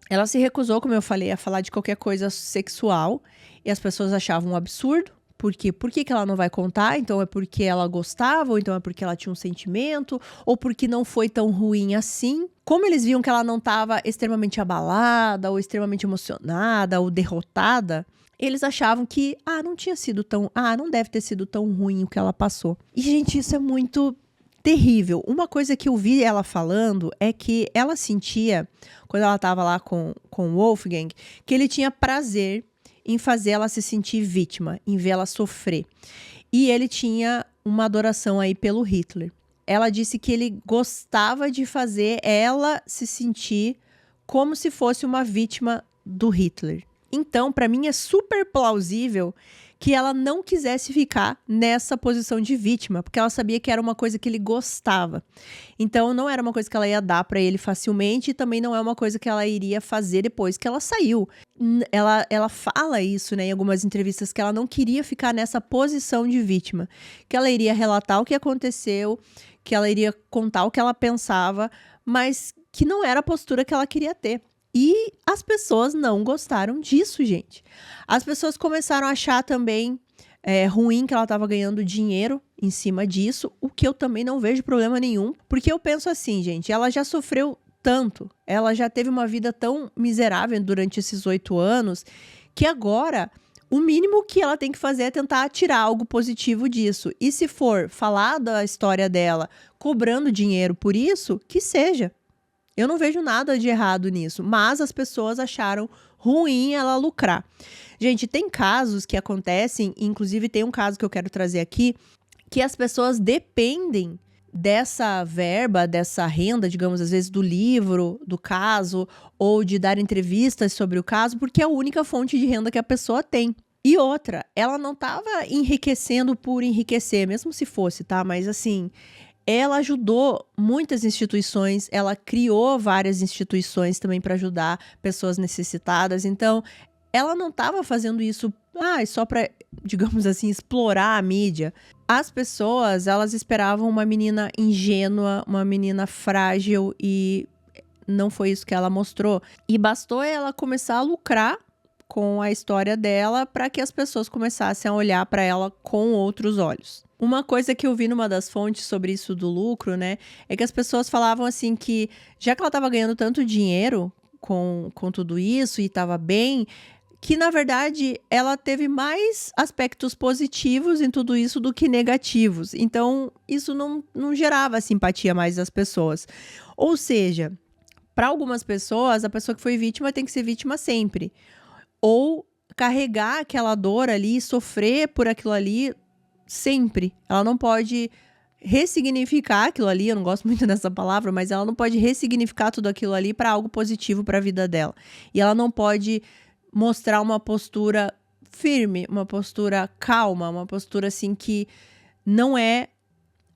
Speaker 1: ela se recusou, como eu falei, a falar de qualquer coisa sexual. E as pessoas achavam um absurdo. Por quê? Por que ela não vai contar? Então é porque ela gostava, ou então é porque ela tinha um sentimento, ou porque não foi tão ruim assim. Como eles viam que ela não estava extremamente abalada, ou extremamente emocionada, ou derrotada, eles achavam que, não deve ter sido tão ruim o que ela passou. E, gente, isso é muito terrível. Uma coisa que eu vi ela falando é que ela sentia, quando ela estava lá com o Wolfgang, que ele tinha prazer em fazer ela se sentir vítima, em ver ela sofrer. E ele tinha uma adoração aí pelo Hitler. Ela disse que ele gostava de fazer ela se sentir como se fosse uma vítima do Hitler. Então, para mim, é super plausível que ela não quisesse ficar nessa posição de vítima, porque ela sabia que era uma coisa que ele gostava. Então, não era uma coisa que ela ia dar para ele facilmente e também não é uma coisa que ela iria fazer depois que ela saiu. Ela fala isso, né, em algumas entrevistas, que ela não queria ficar nessa posição de vítima, que ela iria relatar o que aconteceu, que ela iria contar o que ela pensava, mas que não era a postura que ela queria ter. E as pessoas não gostaram disso, gente. As pessoas começaram a achar também ruim que ela estava ganhando dinheiro em cima disso, o que eu também não vejo problema nenhum, porque eu penso assim, gente, ela já sofreu tanto, ela já teve uma vida tão miserável durante esses 8 anos, que agora o mínimo que ela tem que fazer é tentar tirar algo positivo disso. E se for falar da história dela cobrando dinheiro por isso, que seja. Eu não vejo nada de errado nisso, mas as pessoas acharam ruim ela lucrar. Gente, tem casos que acontecem, inclusive tem um caso que eu quero trazer aqui, que as pessoas dependem dessa verba, dessa renda, digamos, às vezes do livro, do caso, ou de dar entrevistas sobre o caso, porque é a única fonte de renda que a pessoa tem. E outra, ela não estava enriquecendo por enriquecer, mesmo se fosse, tá? Mas assim, ela ajudou muitas instituições, ela criou várias instituições também para ajudar pessoas necessitadas. Então, ela não estava fazendo isso só para, digamos assim, explorar a mídia. As pessoas, elas esperavam uma menina ingênua, uma menina frágil, e não foi isso que ela mostrou. E bastou ela começar a lucrar com a história dela para que as pessoas começassem a olhar para ela com outros olhos. Uma coisa que eu vi numa das fontes sobre isso do lucro, né, é que as pessoas falavam assim que, já que ela estava ganhando tanto dinheiro com tudo isso e estava bem, que na verdade ela teve mais aspectos positivos em tudo isso do que negativos. Então, isso não gerava simpatia mais das pessoas. Ou seja, para algumas pessoas, a pessoa que foi vítima tem que ser vítima sempre. Ou carregar aquela dor ali, sofrer por aquilo ali sempre. Ela não pode ressignificar aquilo ali, eu não gosto muito dessa palavra, mas ela não pode ressignificar tudo aquilo ali para algo positivo para a vida dela. E ela não pode mostrar uma postura firme, uma postura calma, uma postura assim que não é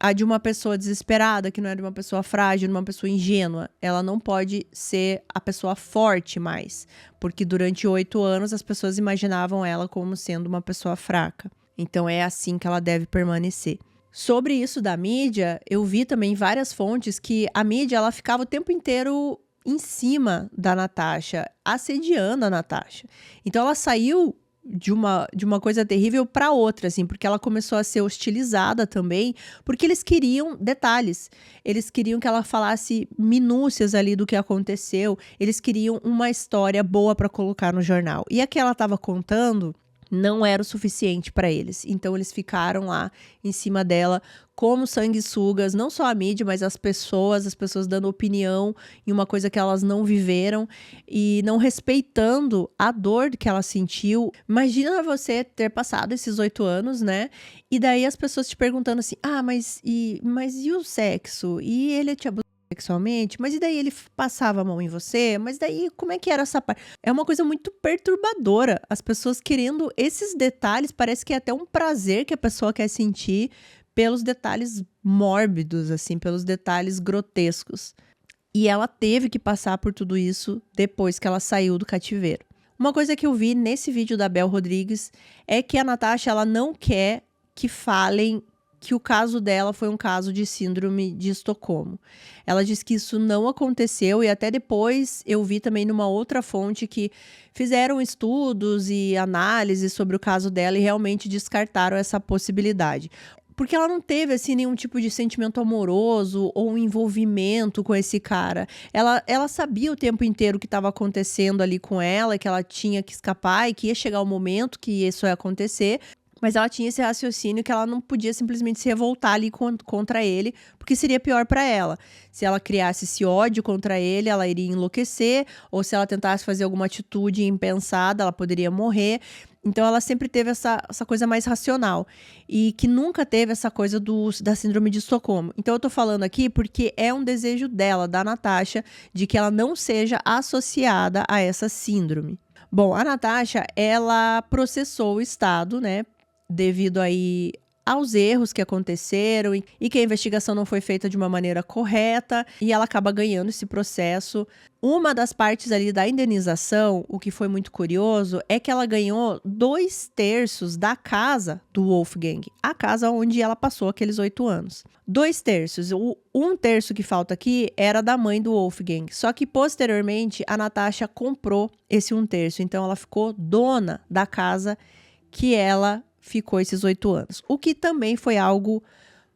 Speaker 1: a de uma pessoa desesperada, que não é de uma pessoa frágil, de uma pessoa ingênua. Ela não pode ser a pessoa forte mais, porque durante 8 anos as pessoas imaginavam ela como sendo uma pessoa fraca. Então é assim que ela deve permanecer. Sobre isso da mídia, eu vi também várias fontes que a mídia ela ficava o tempo inteiro em cima da Natasha, assediando a Natasha. Então ela saiu de uma coisa terrível para outra, assim, porque ela começou a ser hostilizada também, porque eles queriam detalhes, eles queriam que ela falasse minúcias ali do que aconteceu, eles queriam uma história boa para colocar no jornal. E a que ela estava contando não era o suficiente para eles. Então eles ficaram lá em cima dela como sanguessugas, não só a mídia, mas as pessoas dando opinião em uma coisa que elas não viveram e não respeitando a dor que ela sentiu. Imagina você ter passado esses 8 anos, né? E daí as pessoas te perguntando assim: mas e o sexo? E ele te abusou sexualmente? Mas e daí ele passava a mão em você? Mas daí como é que era essa parte? É uma coisa muito perturbadora. As pessoas querendo esses detalhes, parece que é até um prazer que a pessoa quer sentir pelos detalhes mórbidos, assim, pelos detalhes grotescos. E ela teve que passar por tudo isso depois que ela saiu do cativeiro. Uma coisa que eu vi nesse vídeo da Bel Rodrigues é que a Natasha, ela não quer que falem que o caso dela foi um caso de síndrome de Estocolmo. Ela diz que isso não aconteceu e até depois eu vi também numa outra fonte que fizeram estudos e análises sobre o caso dela e realmente descartaram essa possibilidade. Porque ela não teve, assim, nenhum tipo de sentimento amoroso ou um envolvimento com esse cara. Ela sabia o tempo inteiro o que estava acontecendo ali com ela, que ela tinha que escapar e que ia chegar o momento que isso ia acontecer. Mas ela tinha esse raciocínio que ela não podia simplesmente se revoltar ali contra ele, porque seria pior para ela. Se ela criasse esse ódio contra ele, ela iria enlouquecer, ou se ela tentasse fazer alguma atitude impensada, ela poderia morrer. Então ela sempre teve essa coisa mais racional e que nunca teve essa coisa da síndrome de Estocolmo. Então eu tô falando aqui porque é um desejo dela, da Natasha, de que ela não seja associada a essa síndrome. Bom, a Natasha, ela processou o Estado, né, devido aí aos erros que aconteceram e que a investigação não foi feita de uma maneira correta, e ela acaba ganhando esse processo. Uma das partes ali da indenização, o que foi muito curioso, é que ela ganhou 2/3 da casa do Wolfgang, a casa onde ela passou aqueles 8 anos. 2/3. O 1/3 que falta aqui era da mãe do Wolfgang, só que posteriormente a Natasha comprou esse 1/3, então ela ficou dona da casa que ela ficou esses 8 anos, o que também foi algo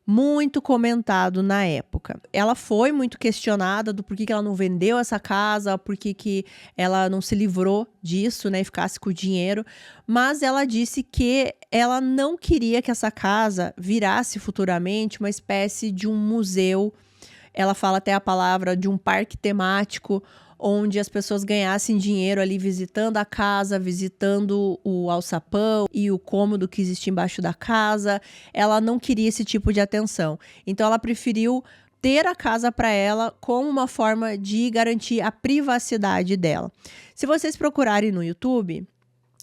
Speaker 1: muito comentado na época. Ela foi muito questionada do porquê que ela não vendeu essa casa, porquê que ela não se livrou disso, né, e ficasse com o dinheiro, mas ela disse que ela não queria que essa casa virasse futuramente uma espécie de um museu. Ela fala até a palavra de um parque temático, onde as pessoas ganhassem dinheiro ali visitando a casa, visitando o alçapão e o cômodo que existe embaixo da casa. Ela não queria esse tipo de atenção. Então ela preferiu ter a casa para ela como uma forma de garantir a privacidade dela. Se vocês procurarem no YouTube,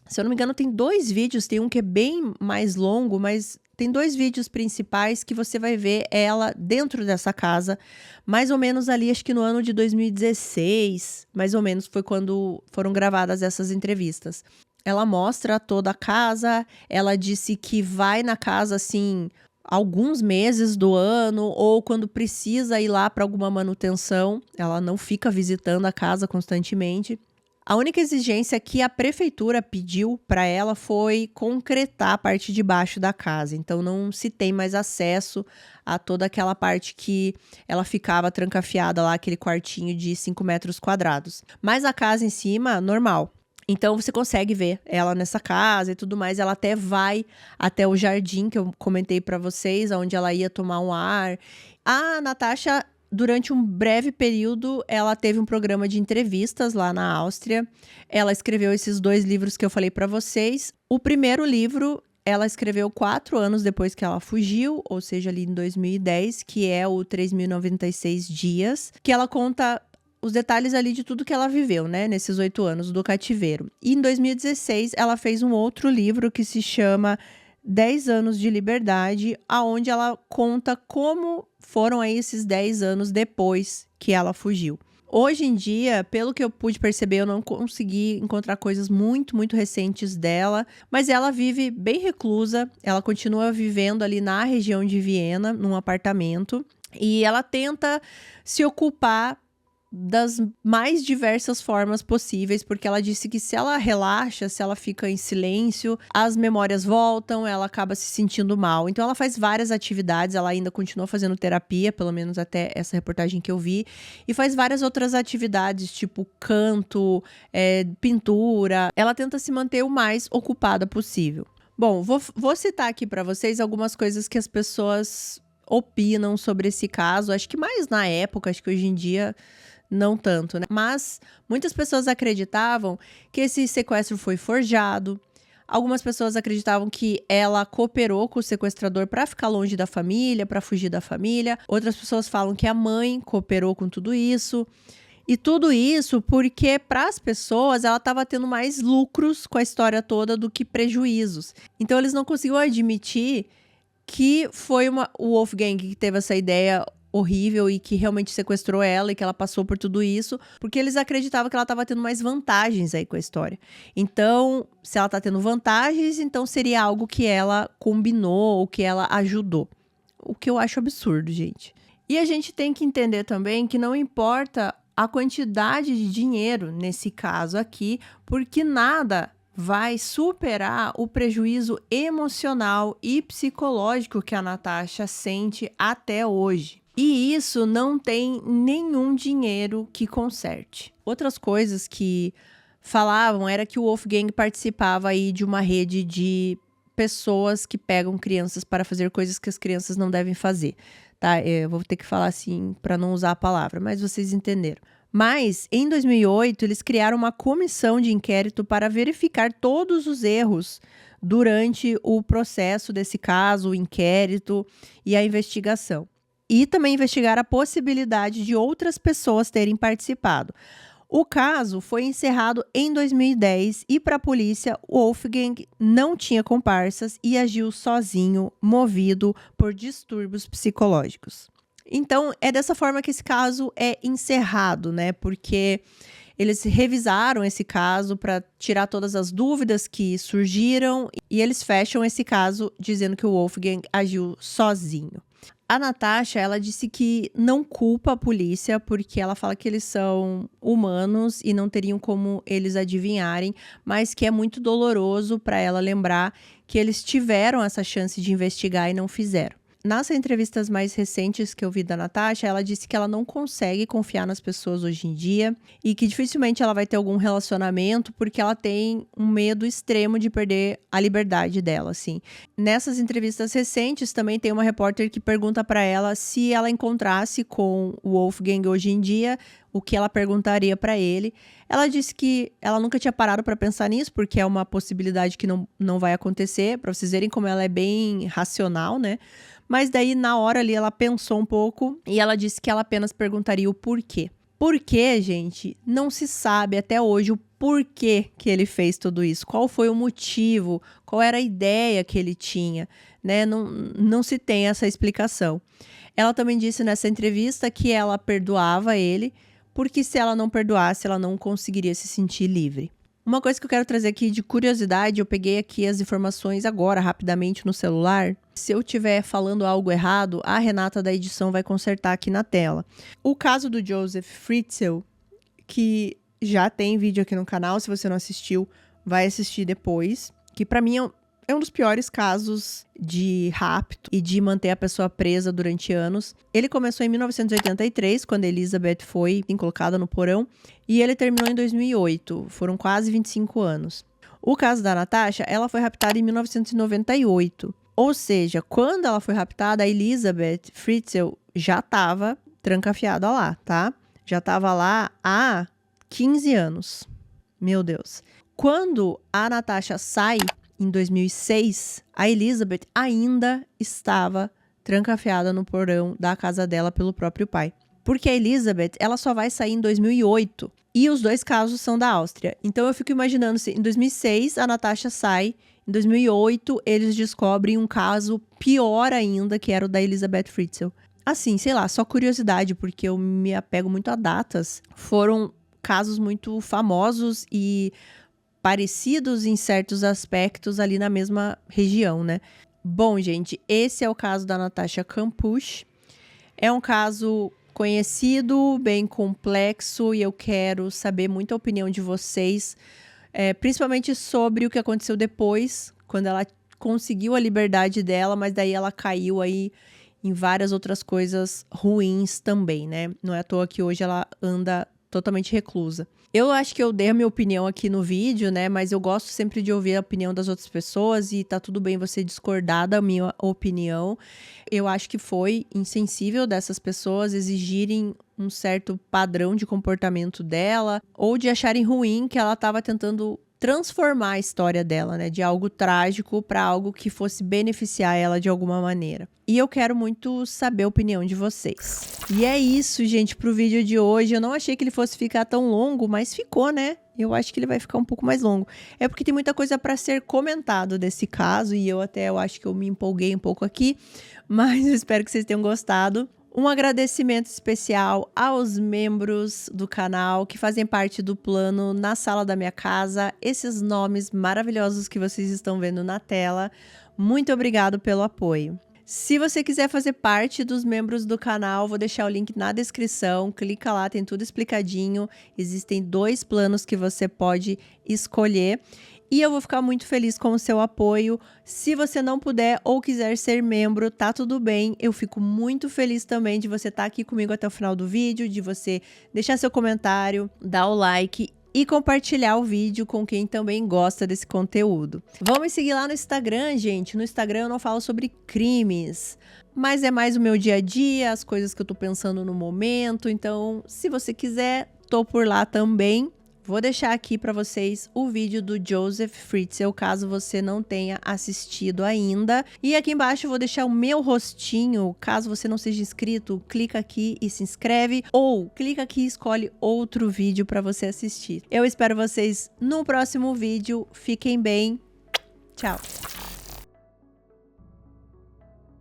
Speaker 1: se eu não me engano, tem 2 vídeos, tem um que é bem mais longo, mas tem 2 vídeos principais que você vai ver ela dentro dessa casa, mais ou menos ali, acho que no ano de 2016, mais ou menos foi quando foram gravadas essas entrevistas. Ela mostra toda a casa, ela disse que vai na casa, assim, alguns meses do ano, ou quando precisa ir lá para alguma manutenção, ela não fica visitando a casa constantemente. A única exigência que a prefeitura pediu para ela foi concretar a parte de baixo da casa. Então não se tem mais acesso a toda aquela parte que ela ficava trancafiada lá, aquele quartinho de 5 metros quadrados. Mas a casa em cima, normal. Então você consegue ver ela nessa casa e tudo mais. Ela até vai até o jardim que eu comentei para vocês, onde ela ia tomar um ar. A Natasha, durante um breve período, ela teve um programa de entrevistas lá na Áustria. Ela escreveu esses 2 livros que eu falei para vocês. O primeiro livro ela escreveu 4 anos depois que ela fugiu, ou seja, ali em 2010, que é o 3.096 dias, que ela conta os detalhes ali de tudo que ela viveu, né, nesses 8 anos do cativeiro. E em 2016, ela fez um outro livro que se chama 10 anos de liberdade, aonde ela conta como foram aí esses 10 anos depois que ela fugiu. Hoje em dia, pelo que eu pude perceber, eu não consegui encontrar coisas muito, muito recentes dela, mas ela vive bem reclusa, ela continua vivendo ali na região de Viena, num apartamento, e ela tenta se ocupar das mais diversas formas possíveis, porque ela disse que se ela relaxa, se ela fica em silêncio, as memórias voltam, ela acaba se sentindo mal. Então ela faz várias atividades, ela ainda continua fazendo terapia, pelo menos até essa reportagem que eu vi, e faz várias outras atividades, tipo canto, pintura. Ela tenta se manter o mais ocupada possível. Bom, vou citar aqui para vocês algumas coisas que as pessoas opinam sobre esse caso, acho que mais na época, acho que hoje em dia não tanto, né? Mas muitas pessoas acreditavam que esse sequestro foi forjado. Algumas pessoas acreditavam que ela cooperou com o sequestrador para ficar longe da família, para fugir da família. Outras pessoas falam que a mãe cooperou com tudo isso. E tudo isso porque, para as pessoas, ela estava tendo mais lucros com a história toda do que prejuízos. Então, eles não conseguiam admitir que foi o Wolfgang que teve essa ideia horrível e que realmente sequestrou ela e que ela passou por tudo isso, porque eles acreditavam que ela estava tendo mais vantagens aí com a história. Então, se ela tá tendo vantagens, então seria algo que ela combinou ou que ela ajudou. O que eu acho absurdo, gente. E a gente tem que entender também que não importa a quantidade de dinheiro nesse caso aqui, porque nada vai superar o prejuízo emocional e psicológico que a Natasha sente até hoje. E isso não tem nenhum dinheiro que conserte. Outras coisas que falavam era que o Wolfgang participava aí de uma rede de pessoas que pegam crianças para fazer coisas que as crianças não devem fazer, tá? Eu vou ter que falar assim para não usar a palavra, mas vocês entenderam. Mas, em 2008, eles criaram uma comissão de inquérito para verificar todos os erros durante o processo desse caso, o inquérito e a investigação. E também investigar a possibilidade de outras pessoas terem participado. O caso foi encerrado em 2010 e, para a polícia, Wolfgang não tinha comparsas e agiu sozinho, movido por distúrbios psicológicos. Então, é dessa forma que esse caso é encerrado, né? Porque eles revisaram esse caso para tirar todas as dúvidas que surgiram e eles fecham esse caso dizendo que o Wolfgang agiu sozinho. A Natasha, ela disse que não culpa a polícia porque ela fala que eles são humanos e não teriam como eles adivinharem, mas que é muito doloroso para ela lembrar que eles tiveram essa chance de investigar e não fizeram. Nas entrevistas mais recentes que eu vi da Natasha, ela disse que ela não consegue confiar nas pessoas hoje em dia e que dificilmente ela vai ter algum relacionamento porque ela tem um medo extremo de perder a liberdade dela, assim. Nessas entrevistas recentes também tem uma repórter que pergunta para ela se ela encontrasse com o Wolfgang hoje em dia, o que ela perguntaria para ele. Ela disse que ela nunca tinha parado para pensar nisso, porque é uma possibilidade que não vai acontecer, para vocês verem como ela é bem racional, né? Mas daí, na hora ali, ela pensou um pouco e ela disse que ela apenas perguntaria o porquê. Por quê, gente? Não se sabe até hoje o porquê que ele fez tudo isso. Qual foi o motivo? Qual era a ideia que ele tinha? Né? Não se tem essa explicação. Ela também disse nessa entrevista que ela perdoava ele, porque se ela não perdoasse, ela não conseguiria se sentir livre. Uma coisa que eu quero trazer aqui de curiosidade, eu peguei aqui as informações agora, rapidamente, no celular. Se eu estiver falando algo errado, a Renata da edição vai consertar aqui na tela. O caso do Joseph Fritzl, que já tem vídeo aqui no canal, se você não assistiu, vai assistir depois. Que pra mim é um dos piores casos de rapto e de manter a pessoa presa durante anos. Ele começou em 1983, quando Elizabeth foi colocada no porão, e ele terminou em 2008. Foram quase 25 anos. O caso da Natasha, ela foi raptada em 1998. Ou seja, quando ela foi raptada, a Elizabeth Fritzl já estava trancafiada lá, tá? Já estava lá há 15 anos. Meu Deus. Quando a Natasha sai, em 2006, a Elizabeth ainda estava trancafiada no porão da casa dela pelo próprio pai. Porque a Elizabeth, ela só vai sair em 2008. E os dois casos são da Áustria. Então eu fico imaginando se em 2006 a Natasha sai, em 2008 eles descobrem um caso pior ainda, que era o da Elizabeth Fritzl. Assim, sei lá, só curiosidade, porque eu me apego muito a datas. Foram casos muito famosos e parecidos em certos aspectos ali na mesma região, né? Bom, gente, esse é o caso da Natasha Kampusch. É um caso conhecido, bem complexo, e eu quero saber muito a opinião de vocês, principalmente sobre o que aconteceu depois, quando ela conseguiu a liberdade dela, mas daí ela caiu aí em várias outras coisas ruins também, né? Não é à toa que hoje ela anda totalmente reclusa. Eu acho que eu dei a minha opinião aqui no vídeo, né? Mas eu gosto sempre de ouvir a opinião das outras pessoas e tá tudo bem você discordar da minha opinião. Eu acho que foi insensível dessas pessoas exigirem um certo padrão de comportamento dela ou de acharem ruim que ela tava tentando transformar a história dela, né, de algo trágico para algo que fosse beneficiar ela de alguma maneira. E eu quero muito saber a opinião de vocês. E é isso, gente, pro vídeo de hoje. Eu não achei que ele fosse ficar tão longo, mas ficou, né? Eu acho que ele vai ficar um pouco mais longo. É porque tem muita coisa para ser comentado desse caso e eu acho que eu me empolguei um pouco aqui, mas eu espero que vocês tenham gostado. Um agradecimento especial aos membros do canal que fazem parte do plano Na Sala da Minha Casa, esses nomes maravilhosos que vocês estão vendo na tela. Muito obrigado pelo apoio. Se você quiser fazer parte dos membros do canal, vou deixar o link na descrição, clica lá, tem tudo explicadinho. Existem 2 planos que você pode escolher. e eu vou ficar muito feliz com o seu apoio. Se você não puder ou quiser ser membro, tá tudo bem. Eu fico muito feliz também de você estar aqui comigo até o final do vídeo, de você deixar seu comentário, dar o like e compartilhar o vídeo com quem também gosta desse conteúdo. Vão me seguir lá no Instagram, gente. No Instagram eu não falo sobre crimes, mas é mais o meu dia a dia, as coisas que eu tô pensando no momento. Então, se você quiser, tô por lá também. Vou deixar aqui para vocês o vídeo do Joseph Fritzl, caso você não tenha assistido ainda. E aqui embaixo eu vou deixar o meu rostinho, caso você não seja inscrito, clica aqui e se inscreve. Ou clica aqui e escolhe outro vídeo para você assistir. Eu espero vocês no próximo vídeo. Fiquem bem. Tchau!